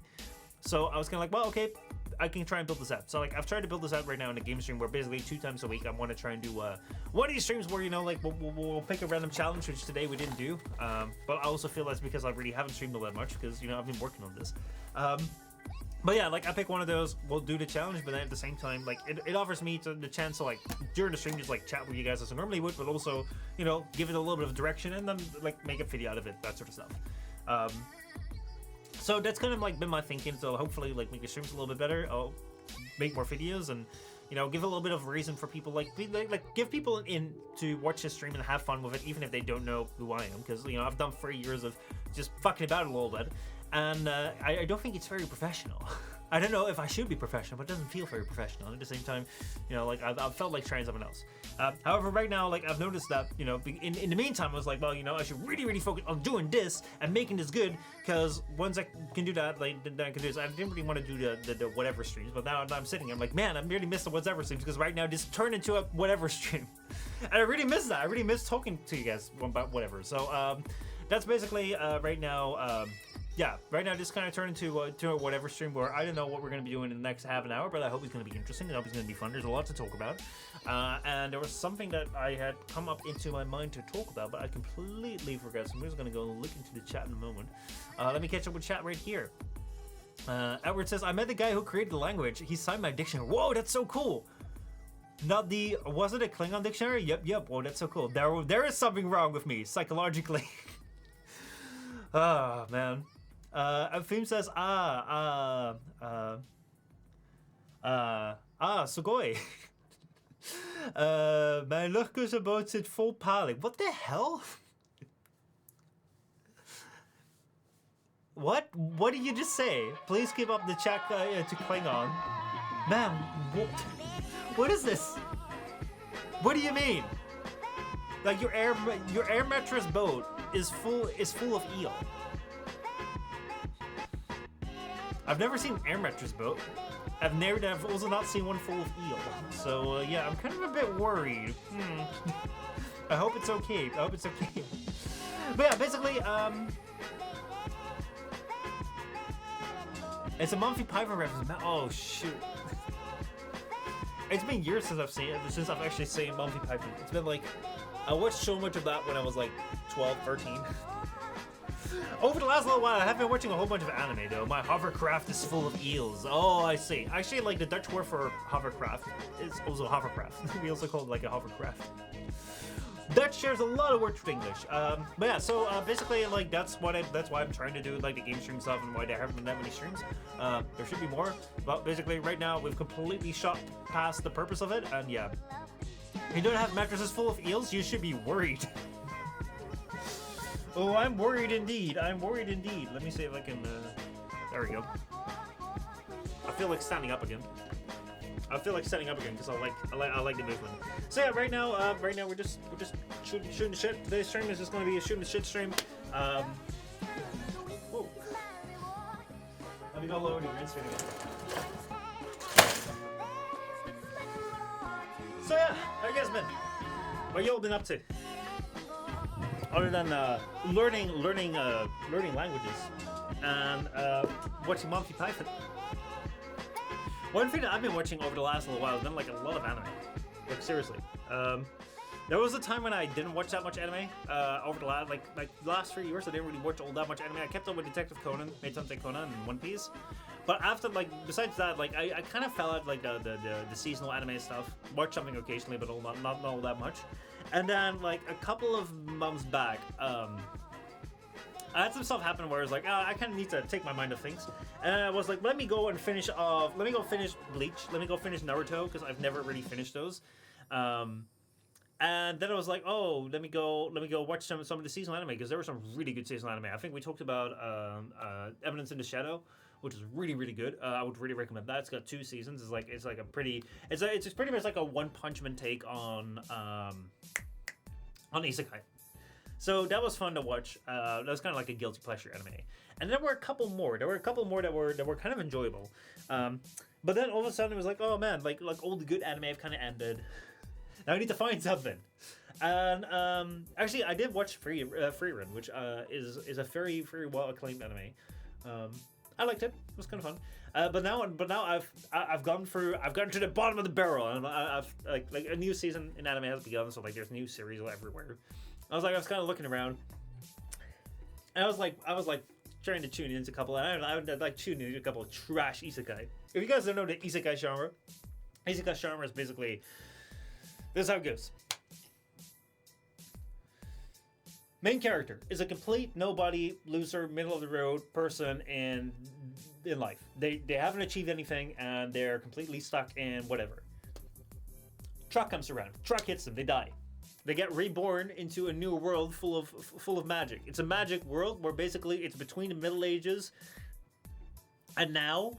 Speaker 1: So I was kind of like, well, okay, I can try and build this out. So like I've tried to build this out right now in a game stream where basically 2 times a week I want to try and do one of these streams where, you know, like we'll pick a random challenge, which today we didn't do. But I also feel that's because I really haven't streamed all that much, because, you know, I've been working on this. But yeah, like I pick one of those, we'll do the challenge, but then at the same time, like it offers me the chance to like during the stream just like chat with you guys as I normally would, but also, you know, give it a little bit of direction and then like make a video out of it, that sort of stuff. So that's kind of like been my thinking. So hopefully like make the streams a little bit better. I'll make more videos and, you know, give a little bit of reason for people, like give people in to watch this stream and have fun with it, even if they don't know who I am, because, you know, I've done 3 years of just fucking about a little bit. And I don't think it's very professional. I don't know if I should be professional, but it doesn't feel very professional. And at the same time, you know, like I've felt like trying something else. However, right now, like I've noticed that, you know, in the meantime, I was like, well, you know, I should really focus on doing this and making this good, because once I can do that, like then I can do this. I didn't really want to do the whatever streams, but now I'm sitting here, I'm like, man, I really missed the whatever streams, because right now this turned into a whatever stream, and I really miss that. I really miss talking to you guys about whatever. So that's basically right now. Yeah, right now this kind of turned into a whatever stream where I don't know what we're going to be doing in the next half an hour, but I hope it's going to be interesting. I hope it's going to be fun. There's a lot to talk about. And there was something that I had come up into my mind to talk about, but I completely forgot. So I'm just going to go look into the chat in a moment. Let me catch up with chat right here. Edward says, I met the guy who created the language. He signed my dictionary. Whoa, that's so cool. Was it a Klingon dictionary? Yep. Whoa, that's so cool. There is something wrong with me, psychologically. Oh, man. Film says, sugoi. Mijn luchtkussensboot zit vol paling. What the hell? What did you just say? Please keep up the chat to Klingon. Man, what is this? What do you mean? Like your air mattress boat is full of eel. I've never seen an air mattress boat. I've also not seen one full of eel. So yeah, I'm kind of a bit worried. I hope it's okay. But yeah, basically, it's a Monty Python reference. Oh shoot! It's been years since I've actually seen Monty Python. It's been like, I watched so much of that when I was like 12, 13. Over the last little while, I have been watching a whole bunch of anime, though. My hovercraft is full of eels. Oh, I see. Actually, like, the Dutch word for hovercraft is also hovercraft. We also call it, like, a hovercraft. Dutch shares a lot of words with English. But yeah, so basically, like that's why I'm trying to do like the game stream stuff and why there haven't been that many streams. There should be more, but basically right now we've completely shot past the purpose of it, and yeah, if you don't have mattresses full of eels, you should be worried. Oh, I'm worried indeed. I'm worried indeed. Let me see if I can. There we go. I feel like standing up again. Because I like the movement. So yeah, right now we're just shooting the shit. Today's stream is just going to be a shooting the shit stream. Whoa. Let me go lower your Instagram. So yeah, how you guys been? What y'all been up to? Other than learning languages and watching Monty Python. One thing that I've been watching over the last little while has been like a lot of anime. Like seriously. There was a time when I didn't watch that much anime. Over the last 3 years, I didn't really watch all that much anime. I kept up with Detective Conan, Maytante Conan, and One Piece. But after besides that, I kind of fell out the seasonal anime stuff. Watch something occasionally, but not all that much. And then like a couple of months back, I had some stuff happen where I was like, I kind of need to take my mind off things. And I was like, let me go finish Bleach. Let me go finish Naruto, because I've never really finished those. And then I was like, oh, let me go watch some of the seasonal anime, because there were some really good seasonal anime. I think we talked about Evidence in the Shadow, which is really, really good. I would really recommend that. It's got 2 seasons. It's pretty much like a One Punch Man take on Isekai. So that was fun to watch. That was kind of like a guilty pleasure anime. And there were a couple more. There were a couple more that were kind of enjoyable. But then all of a sudden it was like, oh man, like all the good anime have kind of ended. Now I need to find something. And actually, I did watch Free Run, which is a very, very well acclaimed anime. I liked it. It was kind of fun. But now I've gotten to the bottom of the barrel, and I've like a new season in anime has begun. So like there's new series everywhere. I was kind of looking around, and I was like trying to tune into a couple, and I would like tuning into a couple of trash isekai. If you guys don't know the isekai genre is basically this is how it goes. Main character is a complete nobody, loser, middle of the road person in life. They haven't achieved anything, and they're completely stuck in whatever. Truck comes around. Truck hits them. They die. They get reborn into a new world full of magic. It's a magic world where basically it's between the Middle Ages and now.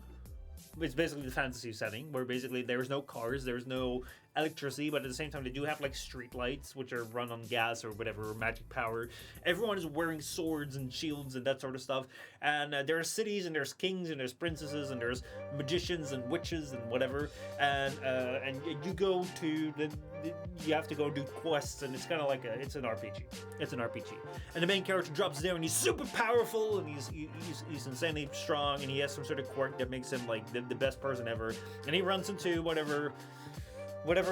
Speaker 1: It's basically the fantasy setting where basically there's no cars, there's no electricity, but at the same time they do have like street lights which are run on gas or whatever, or magic power. Everyone is wearing swords and shields and that sort of stuff. And there are cities, and there's kings, and there's princesses, and there's magicians and witches and whatever. And you go to you have to go do quests, and it's kind of like it's an RPG. It's an RPG. And the main character drops down, and he's super powerful, and he's insanely strong, and he has some sort of quirk that makes him like the best person ever. And he runs into whatever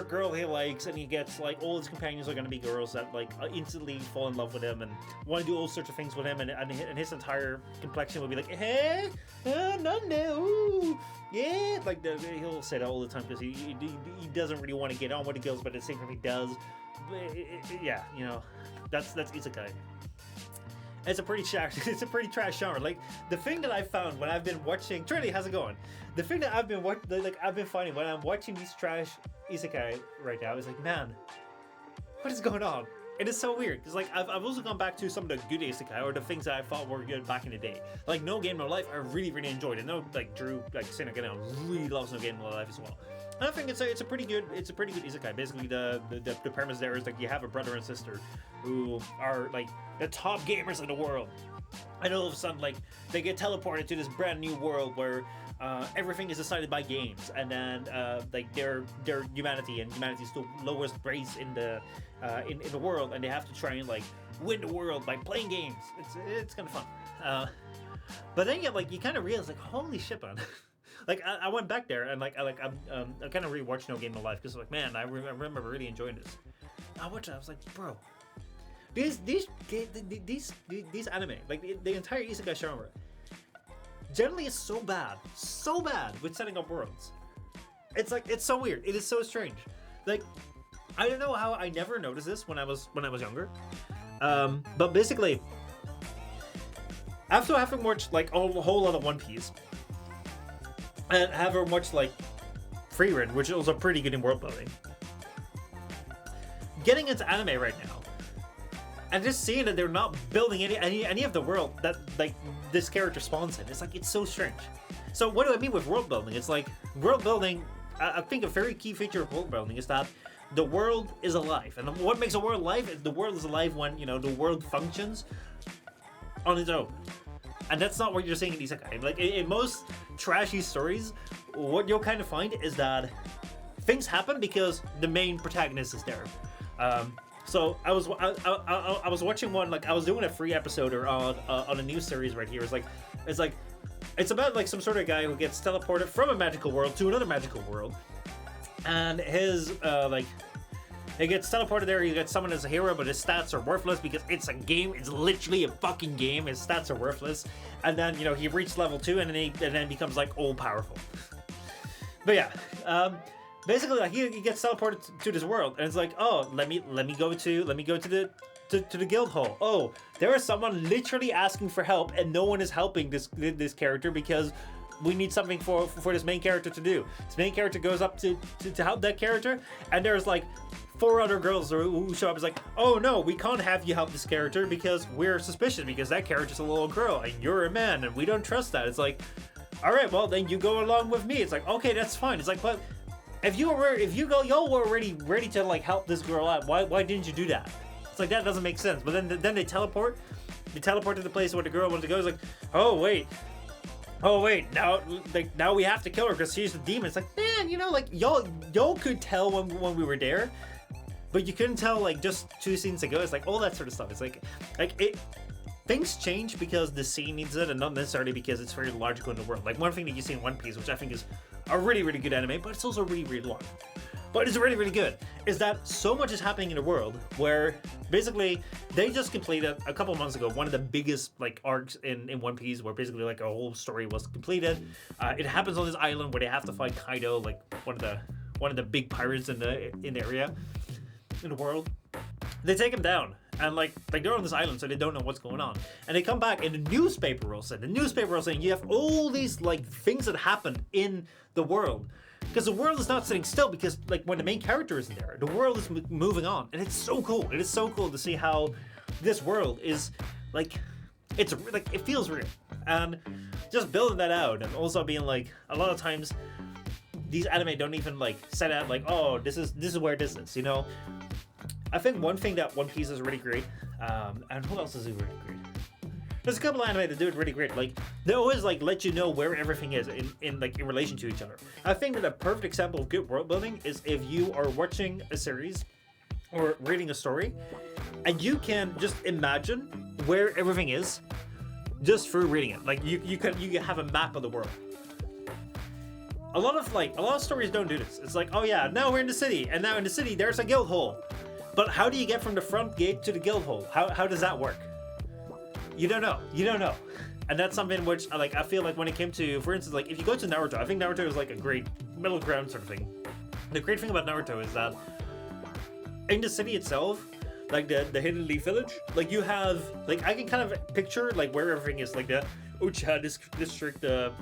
Speaker 1: girl he likes, and he gets like all his companions are going to be girls that like instantly fall in love with him and want to do all sorts of things with him, and his entire complexion will be like, hey, no, ooh, yeah, like he'll say that all the time because he doesn't really want to get on with the girls, but at the same time he does. Yeah, you know, that's Isekai. It's a pretty trash genre. Like the thing that I found when I've been watching, Trinity, how's it going? The thing that I've been finding when I'm watching these trash isekai right now is like, man, what is going on? It is so weird because like I've also gone back to some of the good isekai or the things that I thought were good back in the day. Like No Game No Life, I really enjoyed it. No, like Drew, like saying again, really loves No Game No Life as well. And I think it's a pretty good isekai. Basically, the premise there is like you have a brother and sister who are like the top gamers in the world, and all of a sudden like they get teleported to this brand new world where everything is decided by games, and then like their humanity is the lowest race in the world, and they have to try and like win the world by playing games. It's kind of fun. But then you kind of realize like, holy shit, man. Like I went back there and I kind of rewatched No Game No Life because like, man, I remember really enjoying this. I watched it, I was like, bro, these anime, like the entire isekai genre, generally is so bad with setting up worlds. It's like, it's so weird. It is so strange. Like I don't know how I never noticed this when I was younger. But basically, after having watched like a whole lot of One Piece, and having watched like Frieren, which is also pretty good in world building, getting into anime right now, and just seeing that they're not building any of the world that like this character spawns in, it's so strange. So what do I mean with world building? It's like world building. I think a very key feature of world building is that the world is alive, and what makes a world alive is the world is alive when the world functions on its own, and that's not what you're saying in Isekai. Like in most trashy stories, what you'll kind of find is that things happen because the main protagonist is there. So I was watching one, like I was doing a free episode on a new series right here. It's about like some sort of guy who gets teleported from a magical world to another magical world, and his he gets teleported there. He gets summoned as a hero, but his stats are worthless because it's a game. It's literally a fucking game. His stats are worthless, and then he reached level 2, and then becomes like all powerful. But yeah, basically like he gets teleported to this world, and it's like, oh, let me go to the guild hall. Oh, there is someone literally asking for help, and no one is helping this character because we need something for this main character to do. This main character goes up to help that character, and there's like 4 other girls who show up. It's like, oh no, we can't have you help this character because we're suspicious because that character's a little girl and you're a man and we don't trust that. It's like, all right, well then you go along with me. It's like, okay, that's fine. It's like, but if y'all were already ready to like help this girl out, why didn't you do that? It's like, that doesn't make sense. But then they teleport to the place where the girl wants to go. It's like, oh wait, now we have to kill her because she's the demon. It's like, man, like y'all could tell when we were there, but you couldn't tell like just 2 scenes ago. It's like all that sort of stuff. It's like things change because the scene needs it, and not necessarily because it's very logical in the world. Like one thing that you see in One Piece, which I think is a really, really good anime, but it's also really, really long. But it's really, really good, is that so much is happening in the world where basically they just completed a couple months ago one of the biggest like arcs in One Piece, where basically like a whole story was completed. It happens on this island where they have to fight Kaido, like one of the big pirates in the area in the world. They take him down, and like they're on this island, so they don't know what's going on. And they come back, and the newspaper will saying you have all these like things that happen in the world. Because the world is not sitting still, because like when the main character isn't there, the world is moving on, and it's so cool. It is so cool to see how this world is like, it feels real, and just building that out, and also being like, a lot of times these anime don't even like set out like, oh, this is where this is. I think one thing that One Piece is really great, and who else is really great? There's a couple of anime that do it really great. Like they always like let you know where everything is in relation to each other. I think that a perfect example of good world building is if you are watching a series or reading a story, and you can just imagine where everything is just through reading it. Like you can have a map of the world. A lot of stories don't do this. It's like, oh yeah, now we're in the city, and now in the city there's a guild hall. But how do you get from the front gate to the guild hall? How does that work? You don't know. And that's something which I feel like when it came to, for instance, like if you go to Naruto, I think Naruto is like a great middle ground sort of thing. The great thing about Naruto is that in the city itself, like the Hidden Leaf Village, like you have, like I can kind of picture like where everything is, like the Uchiha district, the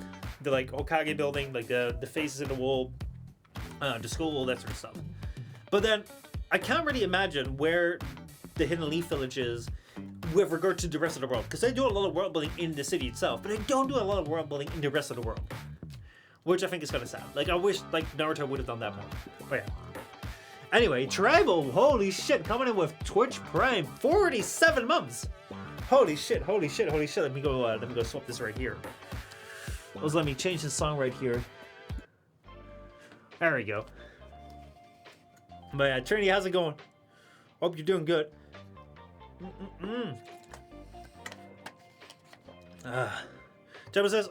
Speaker 1: like Hokage building, like the faces in the wall, the school, all that sort of stuff. But then I can't really imagine where the Hidden Leaf Village is with regard to the rest of the world, because they do a lot of world building in the city itself, but they don't do a lot of world building in the rest of the world, which I think is kind of sad. Like I wish like Naruto would have done that more. But yeah. Anyway, Tribal, holy shit, coming in with Twitch Prime, 47 months. Holy shit. Let me go swap this right here. Let me change the song right here. There we go. But yeah, Trinity, how's it going? Hope you're doing good. Jabba says,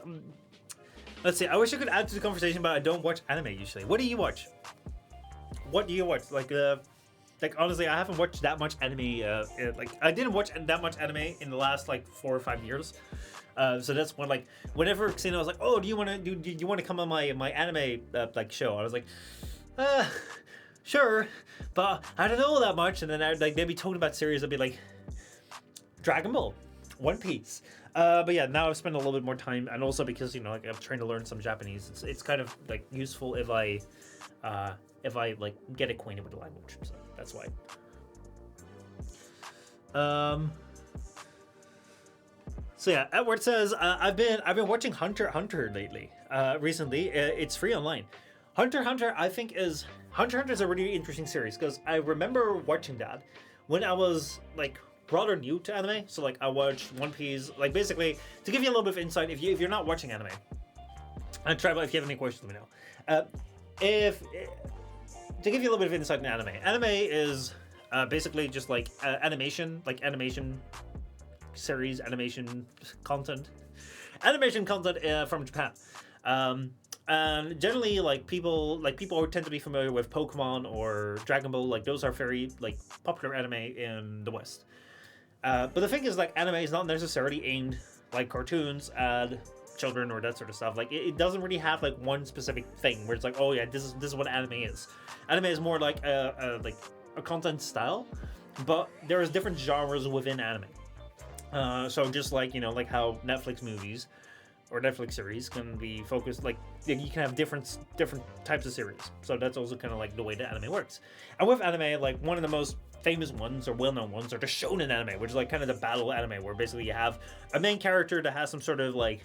Speaker 1: let's see, I wish I could add to the conversation, but I don't watch anime usually. What do you watch? Like honestly, I haven't watched that much anime. Like I didn't watch that much anime in the last like 4 or 5 years. So that's when, like, whenever Xena was like, "Oh, do you want to come on my anime like show?" I was like, sure, but I don't know that much. And then like they'd be talking about series, I'd be like, Dragon Ball, One Piece. But yeah, now I've spent a little bit more time, and also because like I'm trying to learn some Japanese, it's kind of like useful if I like get acquainted with the language. So that's why. So yeah, Edward says I've been watching Hunter x Hunter lately. Recently, it's free online. Hunter x Hunter, I think Hunter x Hunter is a really interesting series because I remember watching that when I was like rather new to anime. So like I watched One Piece. Like basically to give you a little bit of insight, if you're not watching anime, and Trevor, if you have any questions, let me know. To give you a little bit of insight in anime is basically just like animation series, animation content from Japan. And generally, like people tend to be familiar with Pokemon or Dragon Ball. Like those are very like popular anime in the West. But the thing is, like anime is not necessarily aimed like cartoons at children or that sort of stuff. Like it doesn't really have like one specific thing where it's like, oh yeah, this is what anime is. Anime is more like a content style, but there's different genres within anime. So just like like how Netflix movies or Netflix series can be focused, like you can have different types of series. So that's also kind of like the way that anime works. And with anime, like one of the most famous ones or well-known ones are the shonen anime, which is like kind of the battle anime, where basically you have a main character that has some sort of like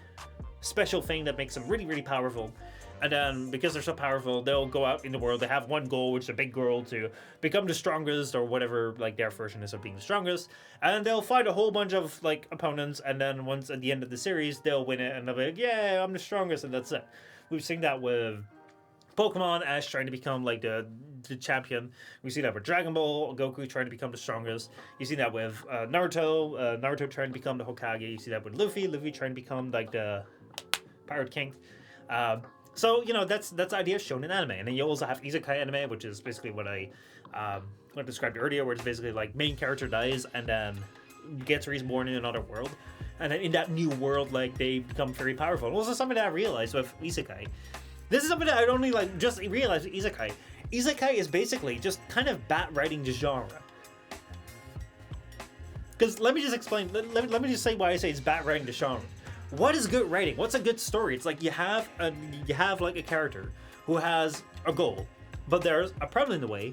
Speaker 1: special thing that makes them really, really powerful. And then because they're so powerful, they'll go out in the world. They have one goal, which is a big goal to become the strongest or whatever, like their version is of being the strongest. And they'll fight a whole bunch of like opponents. And then once at the end of the series, they'll win it and they'll be like, yeah, I'm the strongest. And that's it. We've seen that with Pokemon, Ash trying to become like the champion. We see that with Dragon Ball, Goku trying to become the strongest. You see that with Naruto trying to become the Hokage. You see that with Luffy trying to become like the Pirate King. So that's the idea of shonen anime. And then you also have Isekai anime, which is basically what I described earlier, where it's basically like main character dies and then gets reborn in another world, and then in that new world, like they become very powerful. And also something that I realized with Isekai. This is something that I only like just realized with Isekai. Isekai is basically just kind of bat writing the genre. Because let me just explain. Let me just say why I say it's bat writing the genre. What is good writing? What's a good story? It's like you have like a character who has a goal, but there's a problem in the way,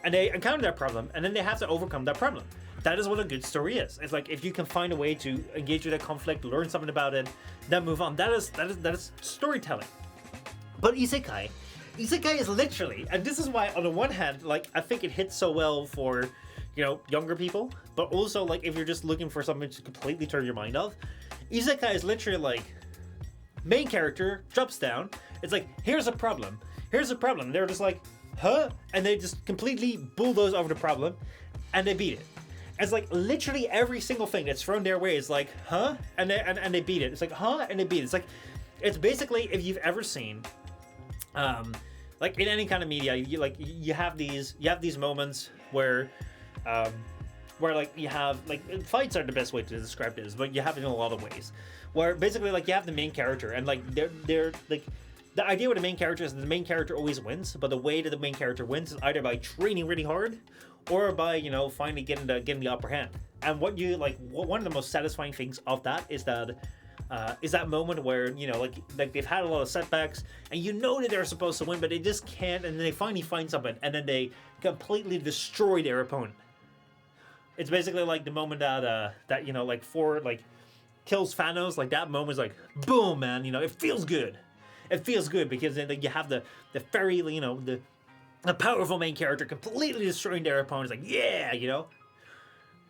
Speaker 1: and they encounter that problem, and then they have to overcome that problem. That is what a good story is. It's like if you can find a way to engage with that conflict, learn something about it, then move on. That is storytelling. But Isekai is literally, and this is why on the one hand, like I think it hits so well for younger people, but also like if you're just looking for something to completely turn your mind off. Isekai is literally like main character drops down. It's like here's a problem. They're just like, huh? And they just completely bulldoze over the problem, and they beat it. It's like literally every single thing that's thrown their way is like, huh? And they beat it. It's like, huh? And they beat it. It's like, it's basically if you've ever seen, like in any kind of media, you have these moments where like you have like fights are the best way to describe this, but you have it in a lot of ways. Where basically like you have the main character, and like they're like the idea with the main character is that the main character always wins, but the way that the main character wins is either by training really hard, or by finally getting the upper hand. And what you like, one of the most satisfying things of that is that moment where like they've had a lot of setbacks, and that they're supposed to win, but they just can't, and then they finally find something, and then they completely destroy their opponent. It's basically like the moment that like Thor like kills Thanos. Like that moment is like boom, man. It feels good. It feels good because then you have the very the powerful main character completely destroying their opponent. It's like yeah.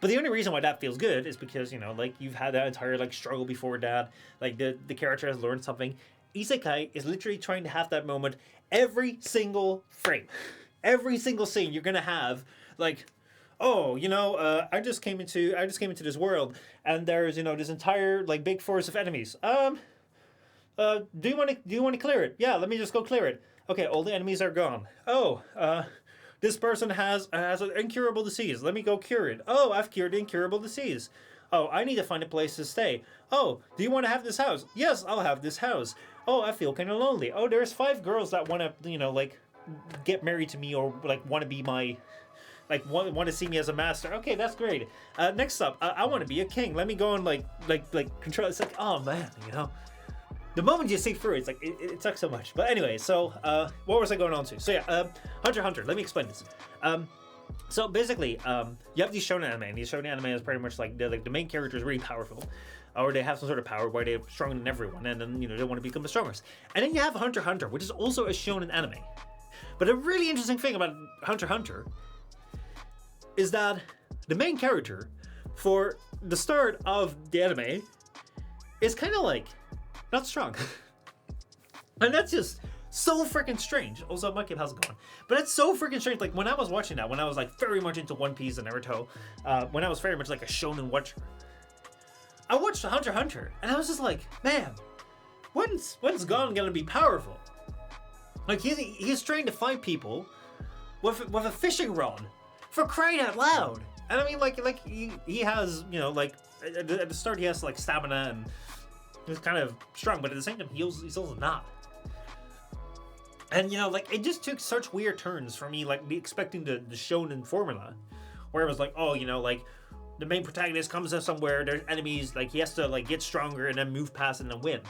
Speaker 1: But the only reason why that feels good is because like you've had that entire like struggle before that. Like the character has learned something. Isekai is literally trying to have that moment every single frame, every single scene. You're gonna have like, oh, I just came into this world, and there's this entire like big force of enemies. Do you want to clear it? Yeah, let me just go clear it. Okay, all the enemies are gone. Oh, this person has an incurable disease. Let me go cure it. Oh, I've cured the incurable disease. Oh, I need to find a place to stay. Oh, do you want to have this house? Yes, I'll have this house. Oh, I feel kind of lonely. Oh, there's 5 girls that want to like get married to me or like want to be my, like want to see me as a master. Okay, that's great. Next up, I want to be a king. Let me go and like control. It's like, oh man, you know. The moment you see through it's like it sucks so much. But anyway, so what was I going on to? So yeah, Hunter x Hunter. Let me explain this. So basically, you have these shonen anime, and these shonen anime is pretty much like the main character is really powerful, or they have some sort of power where they're stronger than everyone, and then they want to become the strongest. And then you have Hunter x Hunter, which is also a shonen anime. But a really interesting thing about Hunter x Hunter is that the main character for the start of the anime is kind of like not strong. And that's just so freaking strange. Also, Michael, how's it going? But it's so freaking strange. Like when I was watching that, when I was like very much into One Piece and Naruto, when I was very much like a shonen watcher, I watched Hunter x Hunter, and I was just like, man, when's Gon gonna be powerful? Like he's trying to fight people with a fishing rod, for crying out loud. And I mean, like he has, like at the start he has like stamina and he's kind of strong, but at the same time he's also not. And like it just took such weird turns for me, like expecting the shonen formula, where it was like, oh, like the main protagonist comes to somewhere, there's enemies, like he has to like get stronger and then move past and then win.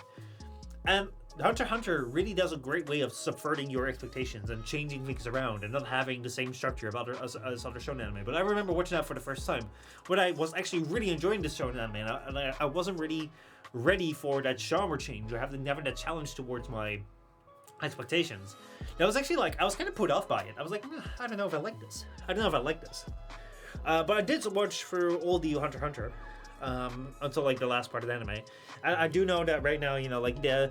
Speaker 1: And Hunter x Hunter really does a great way of subverting your expectations and changing things around and not having the same structure as other shonen anime. But I remember watching that for the first time when I was actually really enjoying this shonen anime, and I wasn't really ready for that genre change or having that challenge towards my expectations. That was actually like, I was kind of put off by it. I was like, I don't know if I like this. But I did watch through all the Hunter x Hunter until like the last part of the anime. I do know that right now, like the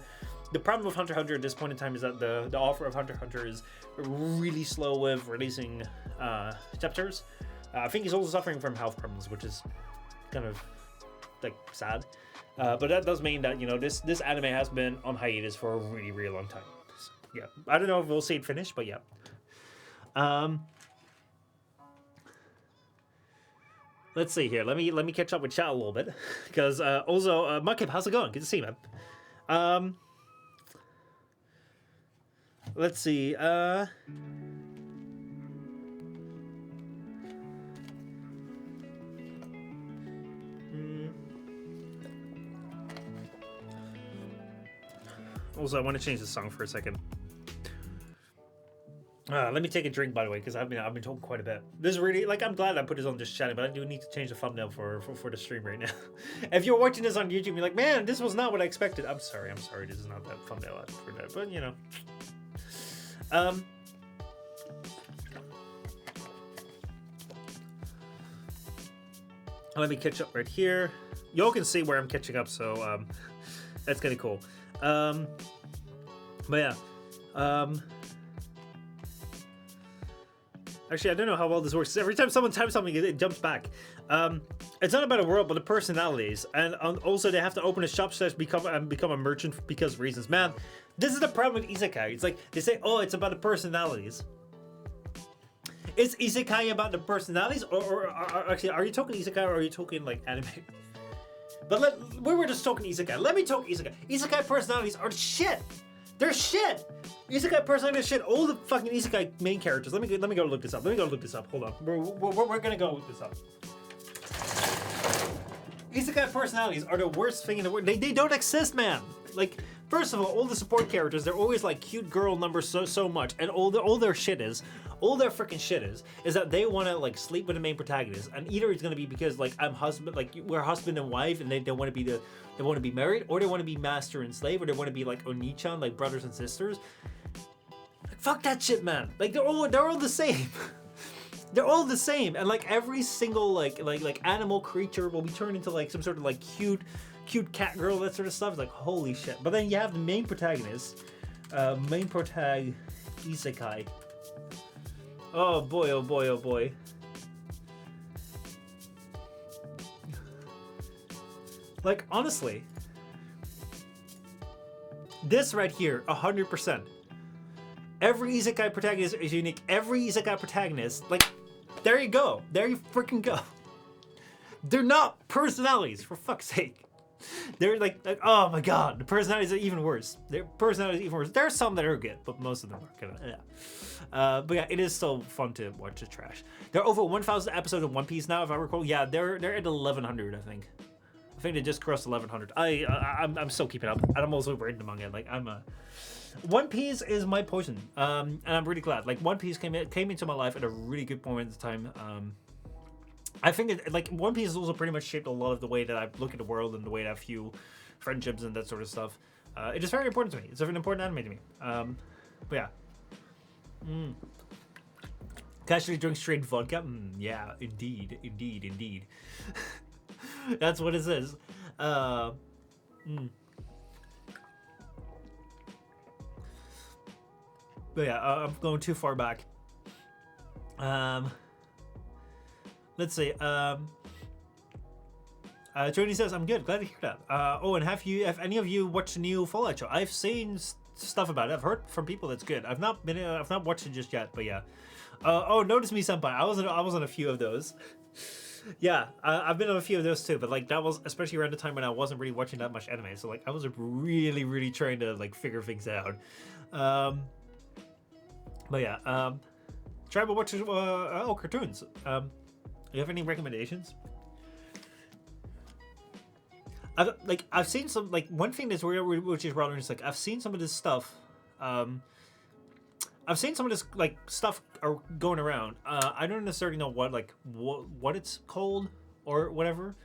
Speaker 1: problem with Hunter x Hunter at this point in time is that the author of Hunter x Hunter is really slow with releasing chapters. I think he's also suffering from health problems, which is kind of like sad. But that does mean that this anime has been on hiatus for a really, really long time. So, yeah, I don't know if we'll see it finish, but yeah. Let's see here. Let me catch up with chat a little bit, because also Makib, how's it going? Good to see you, man. Let's see. Also, I want to change the song for a second. Let me take a drink, by the way, because I've been talking quite a bit. This is really, like, I'm glad I put this on just chatting, but I do need to change the thumbnail for the stream right now. If you're watching this on YouTube, you're like, man, this was not what I expected. I'm sorry, this is not that thumbnail for that, but let me catch up right here. Y'all can see where I'm catching up, so that's kind of cool. But yeah, actually, I don't know how well this works. Every time someone types something, it jumps back. It's not about the world, but the personalities, and also they have to open a shop / become a merchant because of reasons. Man, this is the problem with Isekai. It's like they say, oh, it's about the personalities. Is Isekai about the personalities, or actually, are you talking Isekai or are you talking like anime? But we were just talking Isekai. Let me talk Isekai. Isekai personalities are shit. They're shit. Isekai personalities are shit. All the fucking Isekai main characters. Let me go look this up. Hold on. We're gonna go look this up. Isekai personalities are the worst thing in the world. They don't exist, man. Like, first of all the support characters, they're always like cute girl numbers so much, and all their freaking shit is that they want to like sleep with the main protagonist, and either it's gonna be because like we're husband and wife, and they want to be married, or they want to be master and slave, or they want to be like Onichan, like brothers and sisters. Like, fuck that shit, man. Like they're all the same. They're all the same, and like every single like animal creature will be turned into like some sort of like cute cat girl, that sort of stuff. It's like, holy shit. But then you have the main protagonist, Isekai. Oh boy, oh boy, oh boy. Like, honestly, this right here, 100%. Every Isekai protagonist is unique. Every Isekai protagonist, like, there you go. There you freaking go. They're not personalities, for fuck's sake. They're like, oh my god, the personalities are even worse. Their personalities are even worse. There are some that are good, but most of them are kind of, yeah. But yeah, it is still fun to watch the trash. There are over 1,000 episodes of One Piece now, if I recall. Yeah, they're at 1,100, I think. I think they just crossed 1,100. I'm still keeping up, and I'm also reading the manga. Like One Piece is my poison, and I'm really glad. Like One Piece came into my life at a really good point at the time. I think like One Piece has also pretty much shaped a lot of the way that I look at the world and the way that I view friendships and that sort of stuff. It is very important to me. It's an important anime to me. But yeah. Casually drink straight vodka? Yeah, indeed. That's what it is. But yeah, I'm going too far back. Let's see. Jody says, I'm good. Glad to hear that. Oh, and have any of you watched the new Fallout show? I've seen stuff about it. I've heard from people that's good. I've not watched it just yet, but yeah. Oh, Notice Me Senpai. I was on a few of those. Yeah, I've been on a few of those too, but like that was especially around the time when I wasn't really watching that much anime, so like I was really trying to like figure things out. But yeah, Tribal watches cartoons. You have any recommendations? I've seen some, like one thing that's weird, which is rather interesting. Like I've seen some of this stuff. I've seen some of this like stuff are going around. I don't necessarily know what it's called or whatever.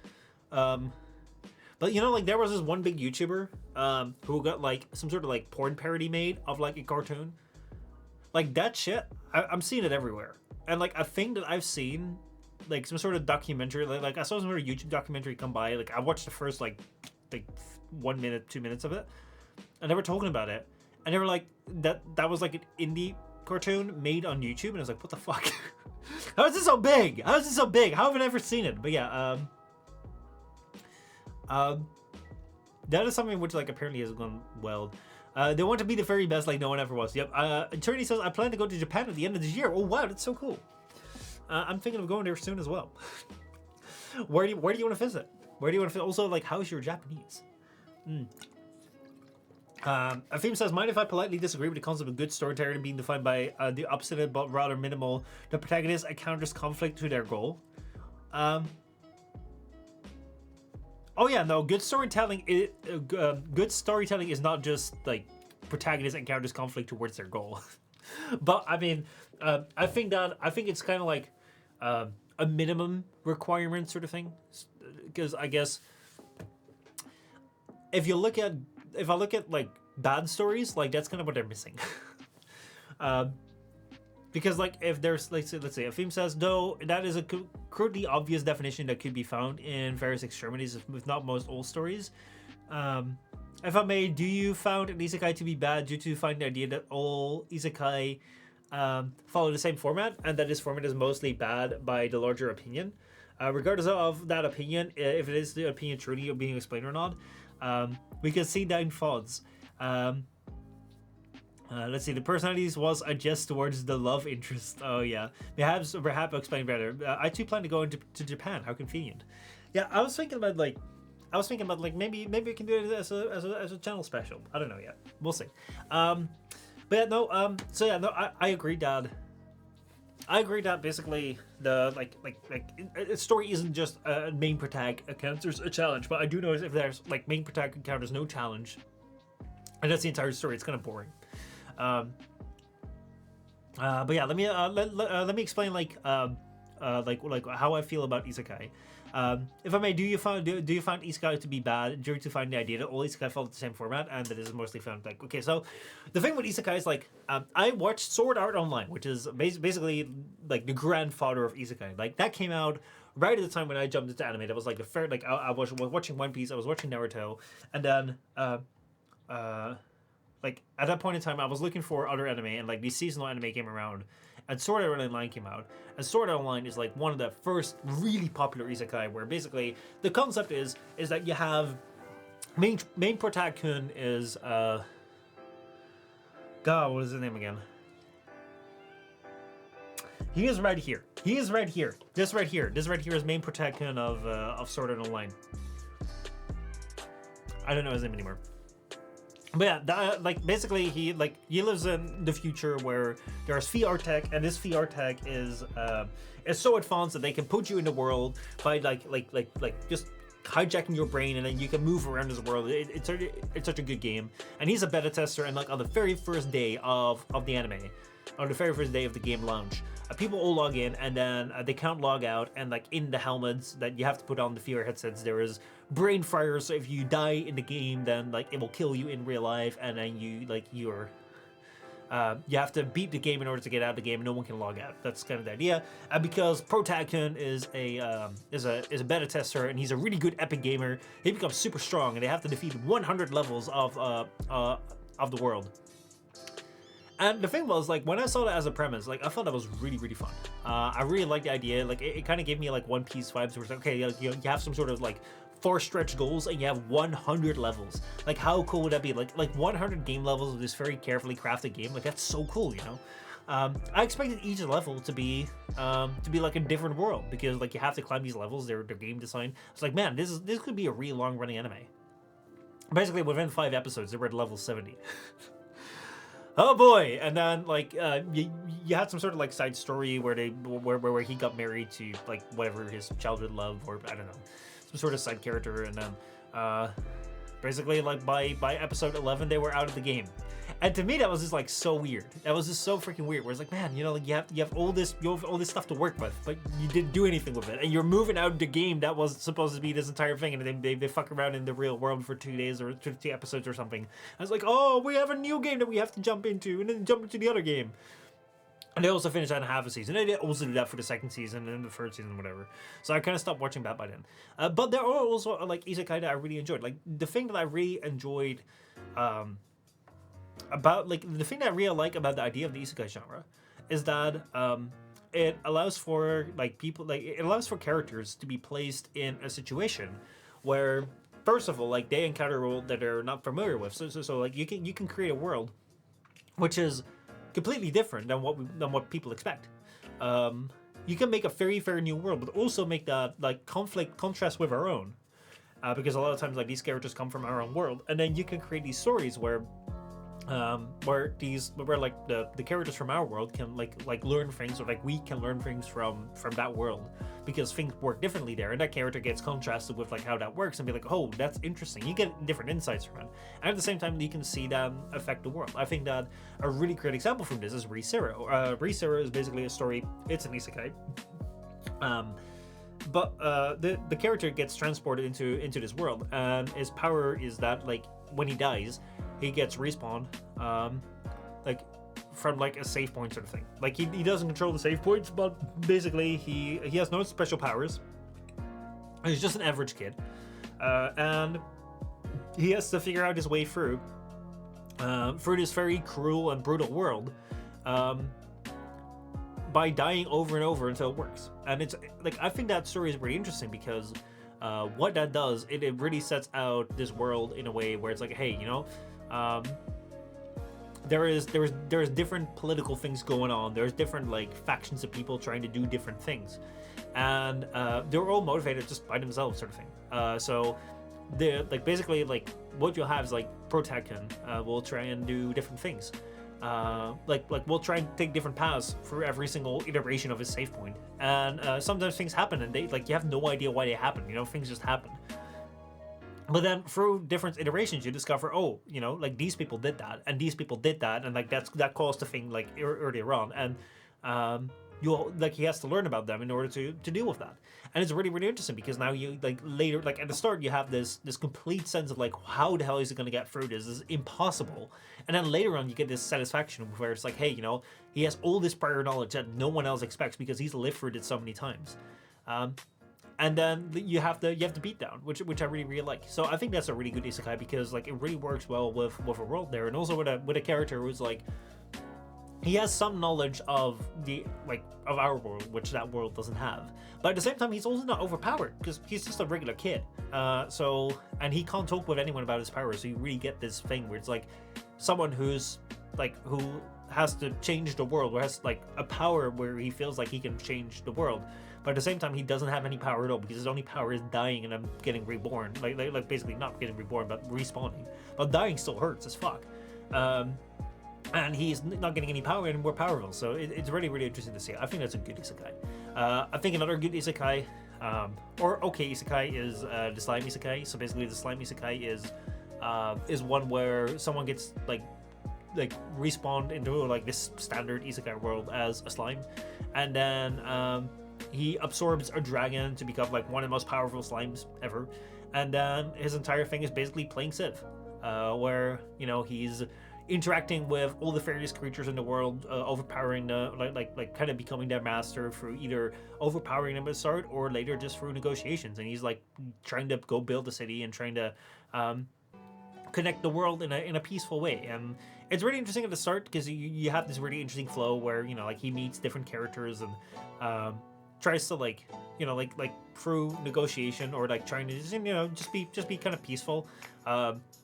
Speaker 1: But you know, like there was this one big YouTuber who got like some sort of like porn parody made of like a cartoon. Like that shit, I'm seeing it everywhere. And like a thing that I've seen, like some sort of documentary, like I saw some sort of YouTube documentary come by. Like I watched the first like 1 minute, 2 minutes of it, and they were talking about it. And they were like, that was like an indie cartoon made on YouTube, and I was like, what the fuck? How is this so big? How is this so big? How have I never seen it? But yeah, that is something which like apparently has gone well. They want to be the very best, like no one ever was. Yep. Attorney says, I plan to go to Japan at the end of this year. Oh wow, that's so cool. I'm thinking of going there soon as well. Where do you want to visit? Where do you want to visit? Also, like, how's your Japanese? Afim says, mind if I politely disagree with the concept of good storytelling being defined by the opposite but rather minimal. The protagonist encounters conflict to their goal. Oh yeah, no. Good storytelling is not just like protagonist encounters conflict towards their goal. But I mean, I think it's kind of like a minimum requirement sort of thing, because I guess if I look at like bad stories, like that's kind of what they're missing. Because like if there's let's say a theme says, no, that is a crudely obvious definition that could be found in various extremities, if not most old stories. If I may, do you found an isekai to be bad due to finding the idea that all isekai follow the same format, and that this format is mostly bad by the larger opinion? Regardless of that opinion, if it is the opinion truly being explained or not, we can see down thoughts. Let's see, the personalities was adjust towards the love interest. Oh yeah, perhaps explain better. I too plan to go to Japan. How convenient. Yeah, I was thinking about maybe we can do it as a channel special. I don't know yet. We'll see. But yeah, no. So yeah, no. I agree, Dad. I agree that basically the a story isn't just a main protag encounters a challenge, but I do notice if there's like main protag encounters no challenge, and that's the entire story, it's kind of boring. But yeah, let me explain like how I feel about isekai. If I may, do you find isekai to be bad due to find the idea that all isekai follow the same format and that is mostly found like okay? So the thing with isekai is like I watched Sword Art Online, which is basically like the grandfather of isekai. Like that came out right at the time when I jumped into anime. That was like the fair like I was watching One Piece, I was watching Naruto, and then like at that point in time I was looking for other anime, and like the seasonal anime came around. And Sword Art Online came out, and Sword Art Online is like one of the first really popular isekai, where basically the concept is that you have main protagonist is God, what is his name again? He is right here. This right here is main protagonist of Sword Art Online. I don't know his name anymore. But yeah, like basically he lives in the future where there's VR tech, and this VR tech is so advanced that they can put you in the world by like just hijacking your brain, and then you can move around this world. It's such a good game, and he's a beta tester. And like on the very first day of the anime, on the very first day of the game launch, people all log in, and then they can't log out. And like in the helmets that you have to put on the VR headsets, there is brain fire. So if you die in the game, then like it will kill you in real life, and then you have to beat the game in order to get out of the game. No one can log out. That's kind of the idea. And because Protagon is a beta tester, and he's a really good epic gamer, he becomes super strong, and they have to defeat 100 levels of the world. And the thing was, like, when I saw that as a premise, like, I thought that was really, really fun. I really liked the idea. Like, it kind of gave me, like, One Piece vibes, where it's like, okay, you have some sort of, like, 4 stretch goals, and you have 100 levels. Like, how cool would that be? Like 100 game levels of this very carefully crafted game. Like, that's so cool, you know? I expected each level to be like a different world, because, like, you have to climb these levels. They're game design. It's like, man, this could be a really long-running anime. Basically, within 5 episodes, they were at level 70. Oh boy! And then like you had some sort of like side story where where he got married to like whatever his childhood love, or I don't know, some sort of side character, and then basically like by episode 11 they were out of the game. And to me that was just like so weird. That was just so freaking weird. Where it's like, man, you know, like you have all this stuff to work with, but you didn't do anything with it, and you're moving out of the game that was supposed to be this entire thing, and then they fuck around in the real world for 2 days or 2 episodes or something. I was like, oh, we have a new game that we have to jump into, and then jump into the other game. And they also finished out in half a season. They also did that for the second season and the third season, whatever. So I kind of stopped watching that by then. But there are also like Isekai'd that I really enjoyed. Like the thing that I really enjoyed. About like the thing that I really like about the idea of the isekai genre is that it allows for it allows for characters to be placed in a situation where, first of all, like they encounter a world that they're not familiar with. So like you can create a world which is completely different than what people expect. You can make a very new world, but also make that like contrast with our own, because a lot of times like these characters come from our own world, and then you can create these stories where like the characters from our world can like learn things, or like we can learn things from that world, because things work differently there, and that character gets contrasted with like how that works, and be like, oh, that's interesting. You get different insights from it, and at the same time you can see them affect the world. I think that a really great example from this is Re:Zero. Re:Zero is basically a story. It's an isekai. But the character gets transported into this world, and his power is that like when he dies, he gets respawned, like from like a save point sort of thing. Like he doesn't control the save points, but basically he has no special powers. He's just an average kid, and he has to figure out his way through this very cruel and brutal world, by dying over and over until it works. And it's like, I think that story is really interesting because what that does, it really sets out this world in a way where it's like, hey, you know, there's different political things going on. There's different like factions of people trying to do different things, and they're all motivated just by themselves, sort of thing. So they're like basically like what you'll have is like Protagon will try and do different things. Like we'll try and take different paths for every single iteration of his save point, and sometimes things happen and they like you have no idea why they happen. You know, things just happen. But then through different iterations, you discover, oh, you know, like these people did that, and these people did that, and like that caused the thing like earlier on, and you'll like he has to learn about them in order to deal with that. And it's really interesting because now you like later, like at the start, you have this complete sense of like how the hell is he going to get through this? This is impossible. And then later on, you get this satisfaction where it's like, hey, you know, he has all this prior knowledge that no one else expects because he's lived through it so many times. And then you have the beatdown, which I really like. So I think that's a really good isekai because like it really works well with a world there, and also with a character who's like, he has some knowledge of our world, which that world doesn't have. But at the same time, he's also not overpowered because he's just a regular kid. And he can't talk with anyone about his powers. So you really get this thing where it's like someone who's like who has to change the world, or has like a power where he feels like he can change the world. But at the same time, he doesn't have any power at all, because his only power is dying and then getting reborn. Like basically not getting reborn, but respawning. But dying still hurts as fuck. And he's not getting any power and more powerful. So it's really, really interesting to see. I think that's a good isekai. I think another good isekai, or okay isekai, is the slime isekai. So basically, the slime isekai is one where someone gets like respawned into like this standard isekai world as a slime, and then he absorbs a dragon to become like one of the most powerful slimes ever, and then his entire thing is basically playing Civ, where he's interacting with all the various creatures in the world, overpowering the like kind of becoming their master through either overpowering them at the start or later just through negotiations. And he's like trying to go build a city and trying to connect the world in a peaceful way. And it's really interesting at the start because you have this really interesting flow where like he meets different characters and tries to like through negotiation or like trying to just be kind of peaceful.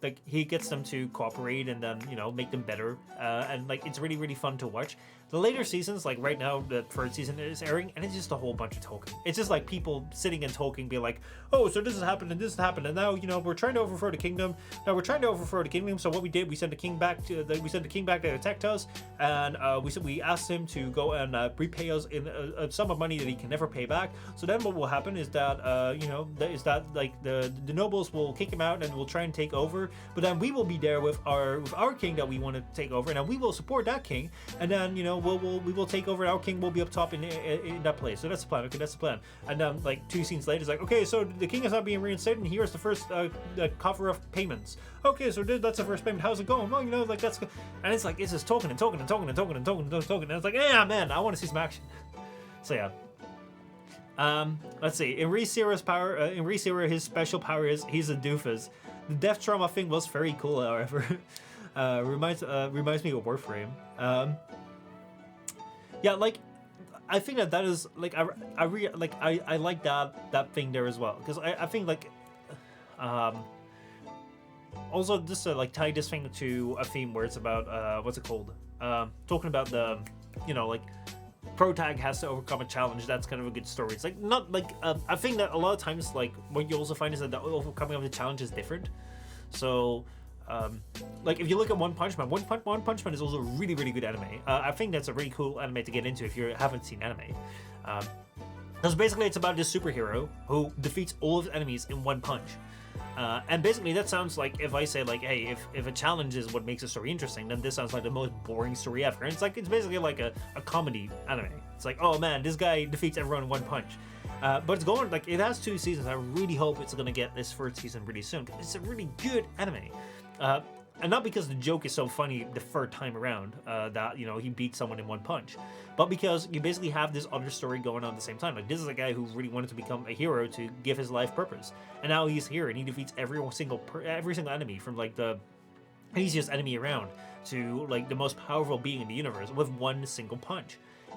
Speaker 1: Like he gets them to cooperate and then make them better, and like it's really, really fun to watch. The later seasons, like right now the third season is airing, and it's just a whole bunch of talking. It's just like people sitting and talking, be like, oh, so this has happened and this has happened, and now we're trying to overthrow the kingdom. So what we did, we sent the king back to attack us, and we asked him to go and repay us in a sum of money that he can never pay back. So then what will happen is that like the nobles will kick him out and will try and take over, but then we will be there with our king that we want to take over, and then we will support that king, and then we will take over, and our king will be up top in that place. So that's the plan. Okay, that's the plan. And then like 2 scenes later, it's like, okay, so the king is not being reinstated, and here's the first cover of payments. Okay, so that's the first payment. How's it going? Well, like that's, and it's like it's just talking, and it's like, yeah, man, I want to see some action. So yeah. Let's see. In ReZero, his special power is he's a doofus. The death trauma thing was very cool, however. Reminds me of Warframe. Yeah, like I think that is like I like that thing there as well, because I think like also just to like tie this thing to a theme where it's about what's it called, talking about the like protag has to overcome a challenge. That's kind of a good story. It's like not like I think that a lot of times like what you also find is that the overcoming of the challenge is different. So like if you look at One Punch Man, One Punch Man is also a really, really good anime. I think that's a really cool anime to get into if you haven't seen anime. Because basically it's about this superhero who defeats all of his enemies in one punch. And basically that sounds like, if I say like, hey, if a challenge is what makes a story interesting, then this sounds like the most boring story ever. And it's basically like a comedy anime. It's like, oh man, this guy defeats everyone in one punch. But it's going, like, it has 2 seasons. I really hope it's going to get this 3rd season really soon, because it's a really good anime. And not because the joke is so funny the 3rd time around, that, he beat someone in one punch, but because you basically have this other story going on at the same time. Like, this is a guy who really wanted to become a hero to give his life purpose. And now he's here and he defeats every single enemy, from like the easiest enemy around to like the most powerful being in the universe, with one single punch.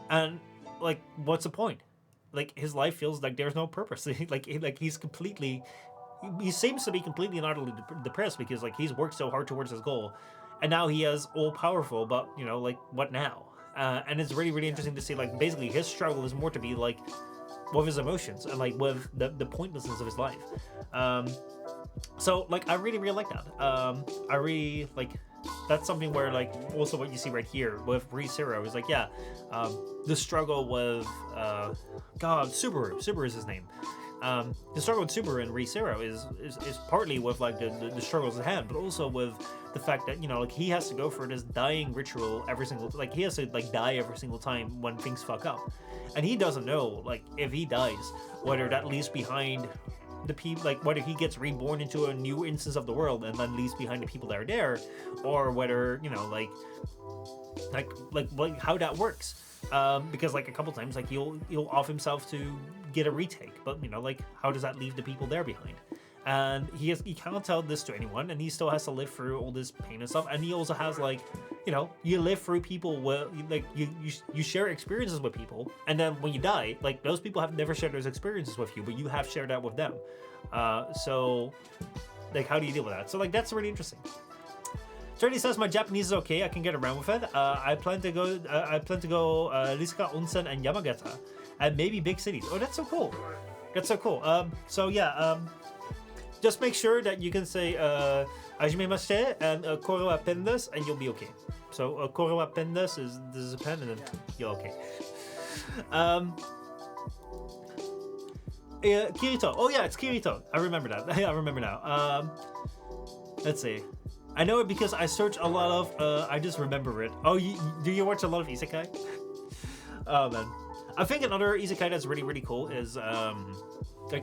Speaker 1: And like, what's the point? Like, his life feels like there's no purpose. like he seems to be completely and utterly depressed, because like he's worked so hard towards his goal, and now he is all powerful, but like, what now? And it's really, really interesting to see, like, basically his struggle is more to be like with his emotions and like with the pointlessness of his life. So like I really, really like that. I really like, that's something where like also what you see right here with ReZero is like, yeah, the struggle with Subaru is his name. The struggle with Subaru and ReZero is partly with like the struggles at hand, but also with the fact that like he has to go for this dying ritual every single, like he has to like die every single time when things fuck up, and he doesn't know like if he dies whether that leaves behind the people, like whether he gets reborn into a new instance of the world and then leaves behind the people that are there, or whether like how that works. Because like a couple times like he'll off himself to get a retake, but like how does that leave the people there behind? And he cannot tell this to anyone, and he still has to live through all this pain and stuff. And he also has like, you live through people where like you share experiences with people, and then when you die, like those people have never shared those experiences with you, but you have shared that with them. So like how do you deal with that? So like that's really interesting. Trinity says my Japanese is okay. I can get around with it. I plan to go. Risaka Onsen and Yamagata, and maybe big cities. Oh, that's so cool. That's so cool. So yeah. Just make sure that you can say "Hajimemashite" and "Koro wa pen desu," and you'll be okay. So "Koro wa pen desu" is this is a pen, and then you're okay. Kirito. Oh yeah, it's Kirito. I remember that. I remember now. Let's see. I know it because I search a lot of. I just remember it. Oh, do you watch a lot of Isekai? Oh man, I think another Isekai that's really cool is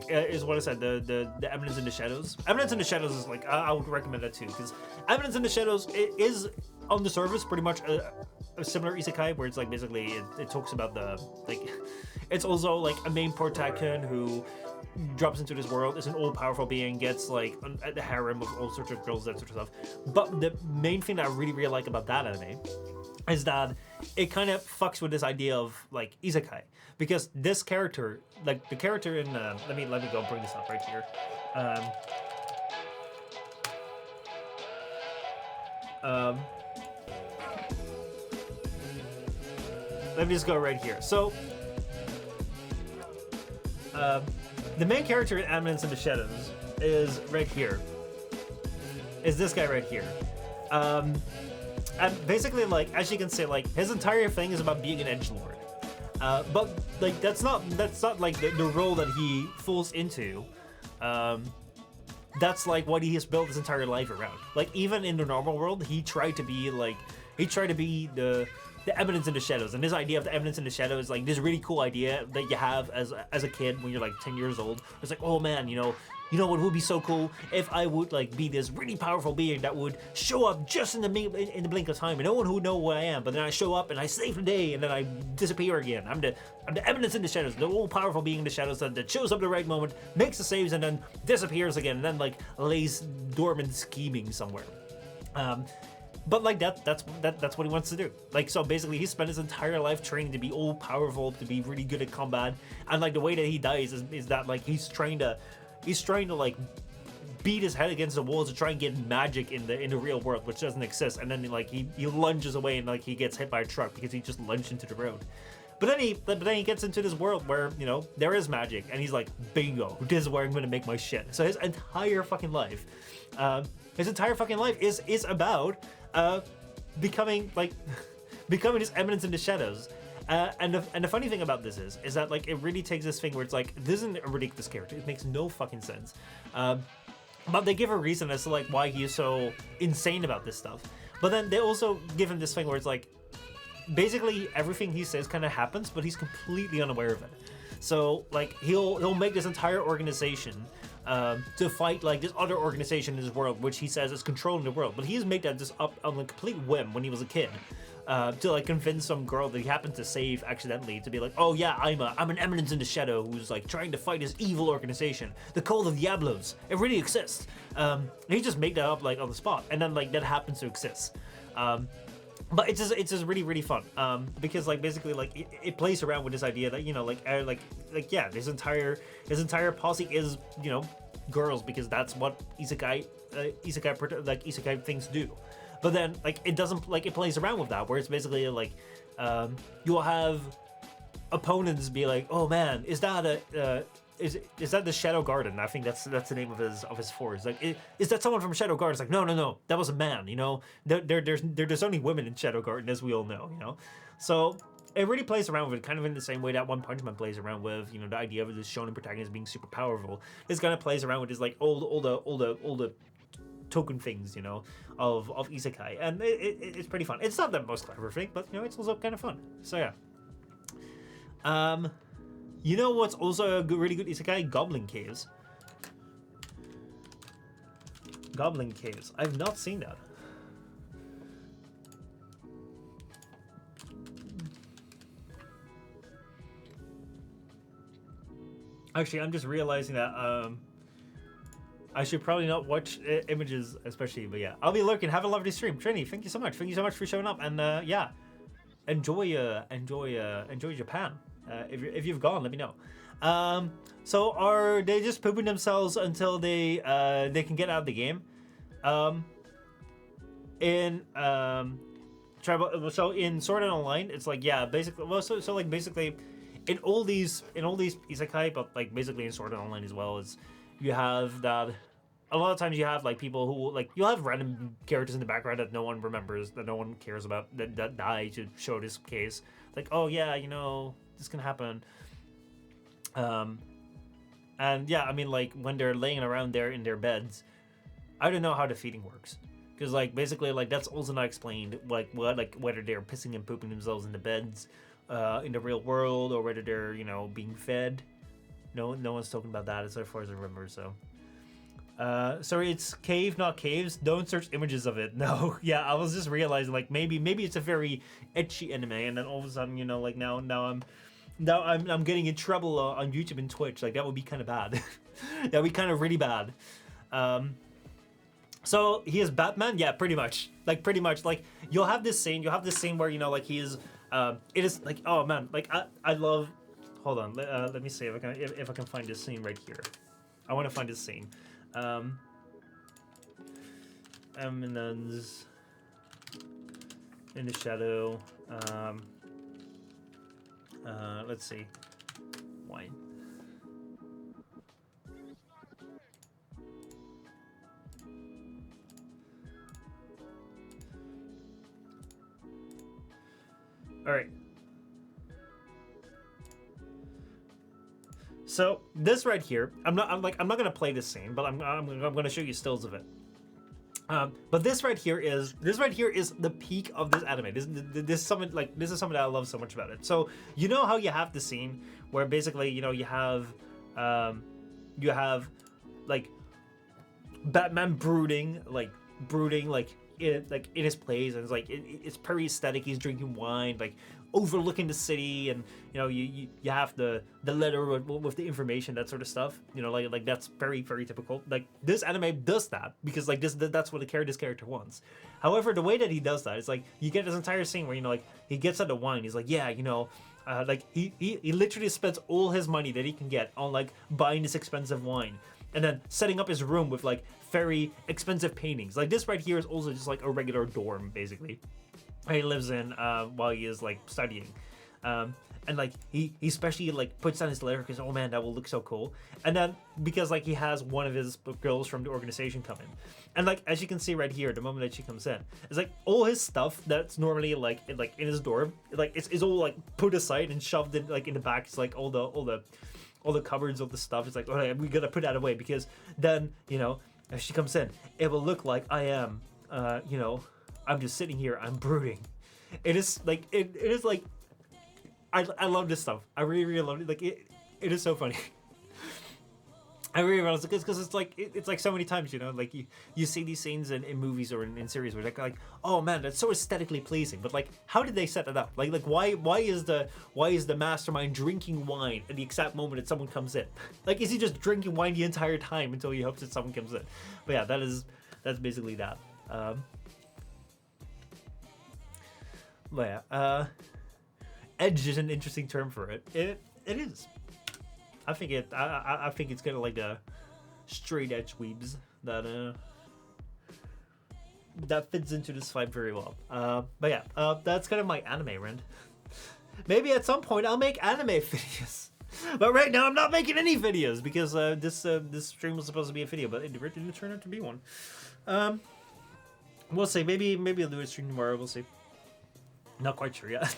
Speaker 1: is what I said. The Eminence in the Shadows. Eminence in the Shadows is like I would recommend that too because Eminence in the Shadows is on the surface pretty much a similar Isekai where it's like basically it talks about the like. It's also like a main protagonist who drops into this world, is an all-powerful being, gets like a harem of all sorts of girls, that sort of stuff. But the main thing that I really like about that anime is that it kind of fucks with this idea of like Isekai, because this character, like the character in let me go and bring this up right here. Let me just go right here. So. The main character in Eminence in the Shadows is right here. Is this guy right here. And basically, like, as you can see, like, his entire thing is about being an edgelord. But, like, that's not like, the role that he falls into. That's, like, what he has built his entire life around. Like, even in the normal world, he tried to be the Eminence in the Shadows, and his idea of the Eminence in the Shadows is like this really cool idea that you have as a kid when you're like 10 years old. It's like, oh man, you know what would be so cool if I would like be this really powerful being that would show up just in the blink of time, and no one would know who I am. But then I show up and I save the day, and then I disappear again. I'm the Eminence in the Shadows, the all powerful being in the shadows that shows up at the right moment, makes the saves, and then disappears again, and then like lays dormant scheming somewhere. But like that's what he wants to do. Like, so basically he spent his entire life training to be all powerful, to be really good at combat, and like the way that he dies is that like he's trying to like beat his head against the walls to try and get magic in the real world, which doesn't exist. And then like he lunges away and like he gets hit by a truck because he just lunged into the road. But then he gets into this world where, you know, there is magic, and he's like, bingo, this is where I'm gonna make my shit. So his entire fucking life is about becoming this Eminence in the Shadows. And the funny thing about this is that like it really takes this thing where it's like, this isn't a ridiculous character. It makes no fucking sense. But they give a reason as to like why he is so insane about this stuff. But then they also give him this thing where it's like, basically everything he says kind of happens, but he's completely unaware of it. So like he'll make this entire organization to fight like this other organization in his world, which he says is controlling the world. But he's made that just up on a complete whim when he was a kid, to like convince some girl that he happened to save accidentally to be like, oh yeah, I'm an Eminence in the Shadow who's like trying to fight this evil organization, the Cult of Diablos. It really exists. He just made that up like on the spot, and then like that happens to exist. But it's just really fun, because like basically like it plays around with this idea that, you know, like yeah, his entire posse is, you know, girls, because that's what isekai things do. But then like it doesn't, like, it plays around with that, where it's basically like you'll have opponents be like, oh man, is that is that the Shadow Garden? I think that's the name of his force. Like, is that someone from Shadow Garden? It's like, no, that was a man. You know, there's only women in Shadow Garden, as we all know. You know, so it really plays around with it, kind of in the same way that One Punch Man plays around with, you know, the idea of this shonen protagonist being super powerful. This kind of plays around with this like all the token things, you know, of isekai, and it's pretty fun. It's not the most clever thing, but you know, it's also kind of fun. So yeah. You know what's also a really good isekai? Goblin Caves. Goblin Caves. I've not seen that. Actually, I'm just realizing that I should probably not watch images, especially. But yeah, I'll be lurking. Have a lovely stream, Trini. Thank you so much. Thank you so much for showing up. And yeah, enjoy Japan. If you've gone, let me know. So are they just pooping themselves until they can get out of the game? in tribal. So in Sword Art Online, it's like yeah, basically. Well, so like basically, in all these isekai, but like basically in Sword Art Online as well, is you have that. A lot of times you have like people who like you'll have random characters in the background that no one remembers, that no one cares about, that die to show this case. Like, oh yeah, you know, this can happen. And yeah, I mean, like when they're laying around there in their beds, I don't know how the feeding works, because like basically like that's also not explained. Like what, like whether they're pissing and pooping themselves in the beds, in the real world, or whether they're being fed. No one's talking about that as far as I remember. So. Sorry, it's cave, not caves. Don't search images of it. No, yeah, I was just realizing like maybe it's a very ecchi anime, and then all of a sudden like now I'm getting in trouble on YouTube and Twitch. Like that would be kind of bad. That would be kind of really bad. So he is Batman. Yeah, pretty much. Like you'll have this scene. Where like he is. It is like, oh man, like I love. Hold on. Let me see if I can find this scene right here. I want to find this scene. Eminence in the shadow. Let's see. Wine. All right. So this right here, I'm not gonna play this scene, but I'm gonna show you stills of it. But this right here is the peak of this anime. This is something that I love so much about it. So you know how you have the scene where basically you have like Batman brooding in his place, and it's like it's very aesthetic. He's drinking wine, like overlooking the city, and you have the letter with the information, that sort of stuff. Like that's very, very typical. Like this anime does that because like that's what this character wants. However, the way that he does that is like you get this entire scene where like he gets out the wine. He's like, yeah, like he literally spends all his money that he can get on like buying this expensive wine, and then setting up his room with like very expensive paintings. Like this right here is also just like a regular dorm basically he lives in while he is like studying, and like he especially like puts down his letter because, oh man, that will look so cool. And then because like he has one of his girls from the organization come in, and like as you can see right here, the moment that she comes in, it's like all his stuff that's normally like in his dorm, like it's all like put aside and shoved in like in the back. It's like all the cupboards of the stuff. It's like, okay, we gotta put that away because then if she comes in, it will look like I am I'm just sitting here, I'm brooding. It is like it is like I love this stuff. I really, really love it. Like it is so funny. I really love it because it's like so many times, like you see these scenes in movies or in series where like, oh man, that's so aesthetically pleasing. But like, how did they set it up? Like why is the mastermind drinking wine at the exact moment that someone comes in? Like, is he just drinking wine the entire time until he hopes that someone comes in? But yeah, that's basically that. But yeah, edge is an interesting term for it. It is. I think it's kind of like the straight edge weebs that fits into this vibe very well. But yeah, that's kind of my anime rant. Maybe at some point I'll make anime videos. But right now I'm not making any videos because this stream was supposed to be a video, but it didn't turn out to be one. We'll see. Maybe I'll do a stream tomorrow. We'll see. Not quite sure yet.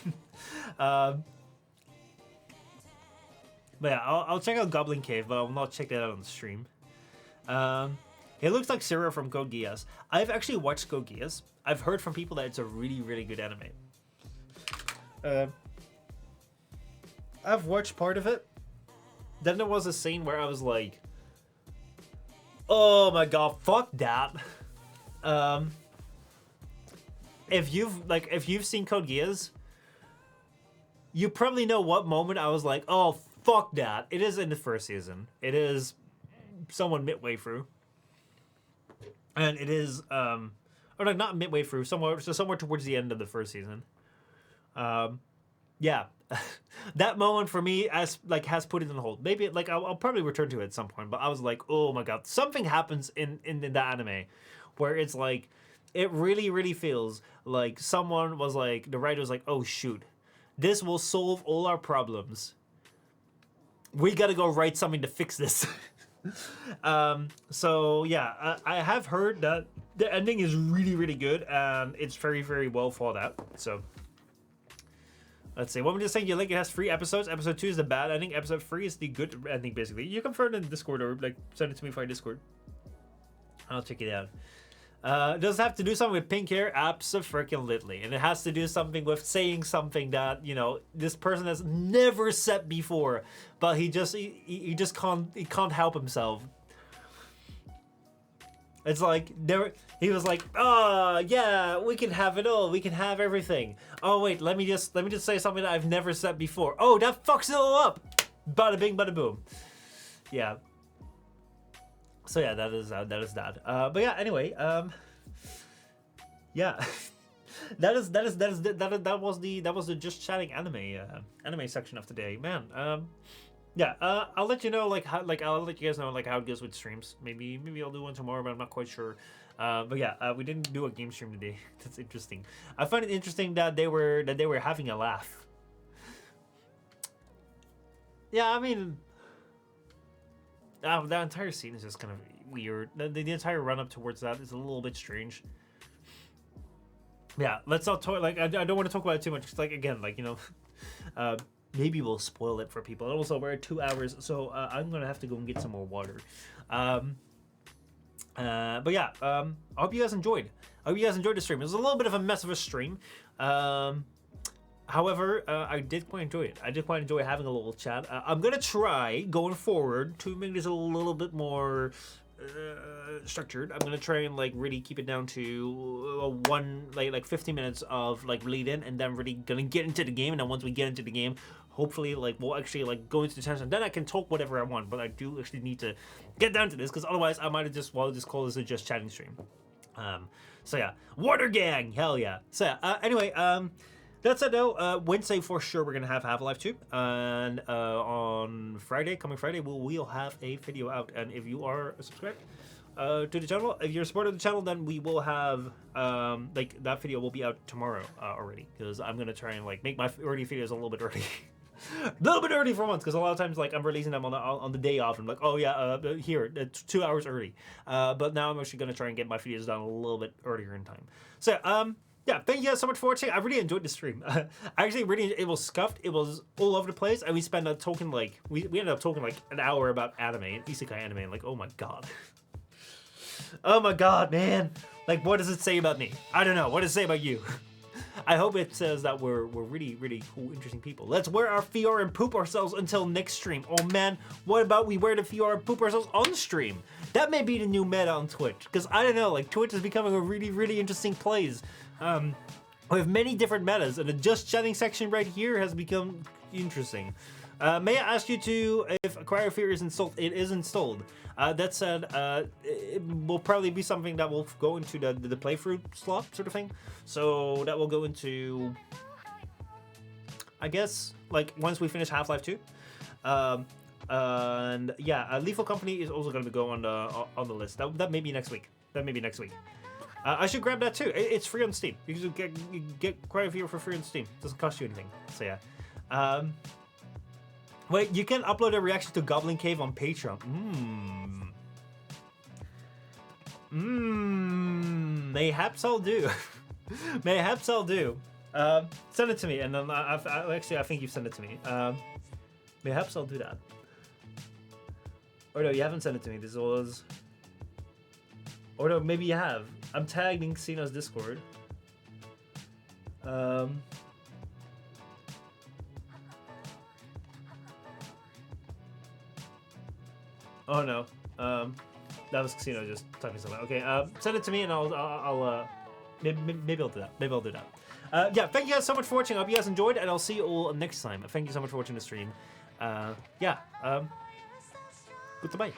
Speaker 1: But yeah, I'll check out Goblin Cave, but I will not check that out on the stream. It looks like Sarah from Code Geass. I've actually watched Code Geass. I've heard from people that it's a really, really good anime. I've watched part of it. Then there was a scene where I was like, oh my god, fuck that. If you've seen Code Geass, you probably know what moment I was like, oh fuck that. It is in the first season. It is somewhat midway through. And it is or like not midway through, somewhere towards the end of the first season. Yeah. That moment for me has put it on hold. Maybe like I'll probably return to it at some point, but I was like, oh my god, something happens in that anime where it's like it really, really feels like someone was like, the writer was like, oh shoot, this will solve all our problems. We gotta go write something to fix this. So yeah, I have heard that the ending is really, really good and it's very, very well thought out. So let's see. What we're just saying, you like it has 3 episodes. Episode 2 is the bad ending. Episode 3 is the good ending, basically. You can find it in Discord or like send it to me via Discord. I'll check it out. Does it have to do something with pink hair? Absolutely. And it has to do something with saying something that, you know, this person has never said before, but he just can't help himself. It's like he was like, oh yeah, we can have it all, we can have everything. Oh wait, let me just say something that I've never said before. Oh, that fucks it all up. Bada bing, bada boom. Yeah. So yeah, that is that. But yeah, anyway, yeah, that was the just chatting anime section of today, man. Yeah, I'll let you know I'll let you guys know how it goes with streams. Maybe I'll do one tomorrow, but I'm not quite sure. But yeah, we didn't do a game stream today. That's interesting. I find it interesting that they were having a laugh. Yeah, I mean. That entire scene is just kind of weird. The entire run up towards that is a little bit strange. Yeah, let's not talk. Like, I don't want to talk about it too much. Like, again, like, you know, maybe we'll spoil it for people. And also, we're at 2 hours, so I'm gonna have to go and get some more water. But yeah, I hope you guys enjoyed. I hope you guys enjoyed the stream. It was a little bit of a mess of a stream. However, I did quite enjoy it. I did quite enjoy having a little chat. I'm gonna try going forward to make this a little bit more structured. I'm gonna try and like really keep it down to like 15 minutes of like lead in, and then really gonna get into the game. And then once we get into the game, hopefully like we'll actually like go into the tension. Then I can talk whatever I want. But I do actually need to get down to this because otherwise I might have just call this a just chatting stream. So yeah, Water Gang, hell yeah. So yeah, anyway, that said though, Wednesday for sure we're gonna have Half-Life 2, and on coming Friday, we'll have a video out. And if you are subscribed to the channel, if you're a supporter of the channel, then we will have like that video will be out tomorrow already, because I'm gonna try and like make my early videos a little bit early. A little bit early for once, because a lot of times like I'm releasing them on the day off and I'm like, oh yeah, here it's 2 hours early. But now I'm actually gonna try and get my videos done a little bit earlier in time. So yeah, thank you guys so much for watching. I really enjoyed the stream. It was scuffed. It was all over the place, and we spent we ended up talking like an hour about anime and Isekai anime. And like, oh my god, oh my god, man! Like, what does it say about me? I don't know. What does it say about you? I hope it says that we're really, really cool, interesting people. Let's wear our VR and poop ourselves until next stream. Oh man, what about we wear the VR and poop ourselves on stream? That may be the new meta on Twitch, because I don't know. Like, Twitch is becoming a really, really interesting place. We have many different metas, and the just chatting section right here has become interesting. May I ask you if Cryosphere is installed? It is installed. That said, it will probably be something that will go into the playthrough slot sort of thing. So that will go into, I guess, like once we finish Half-Life 2. And yeah, Lethal Company is also going to go on the list. That may be next week. I should grab that too. It's free on Steam. You can get Cryosphere for free on Steam. It doesn't cost you anything. So yeah. Wait, you can upload a reaction to Goblin Cave on Patreon. Mayhaps I'll do. Mayhaps I'll do. Send it to me, and then I think you've sent it to me. Mayhaps I'll do that. Or no, you haven't sent it to me. This was. Or no, maybe you have. I'm tagging Xeno's Discord. Oh no. That was Xeno just typing something. Okay, send it to me and I'll maybe I'll do that. Maybe I'll do that. Yeah, thank you guys so much for watching. I hope you guys enjoyed, and I'll see you all next time. Thank you so much for watching the stream. Yeah. Goodbye.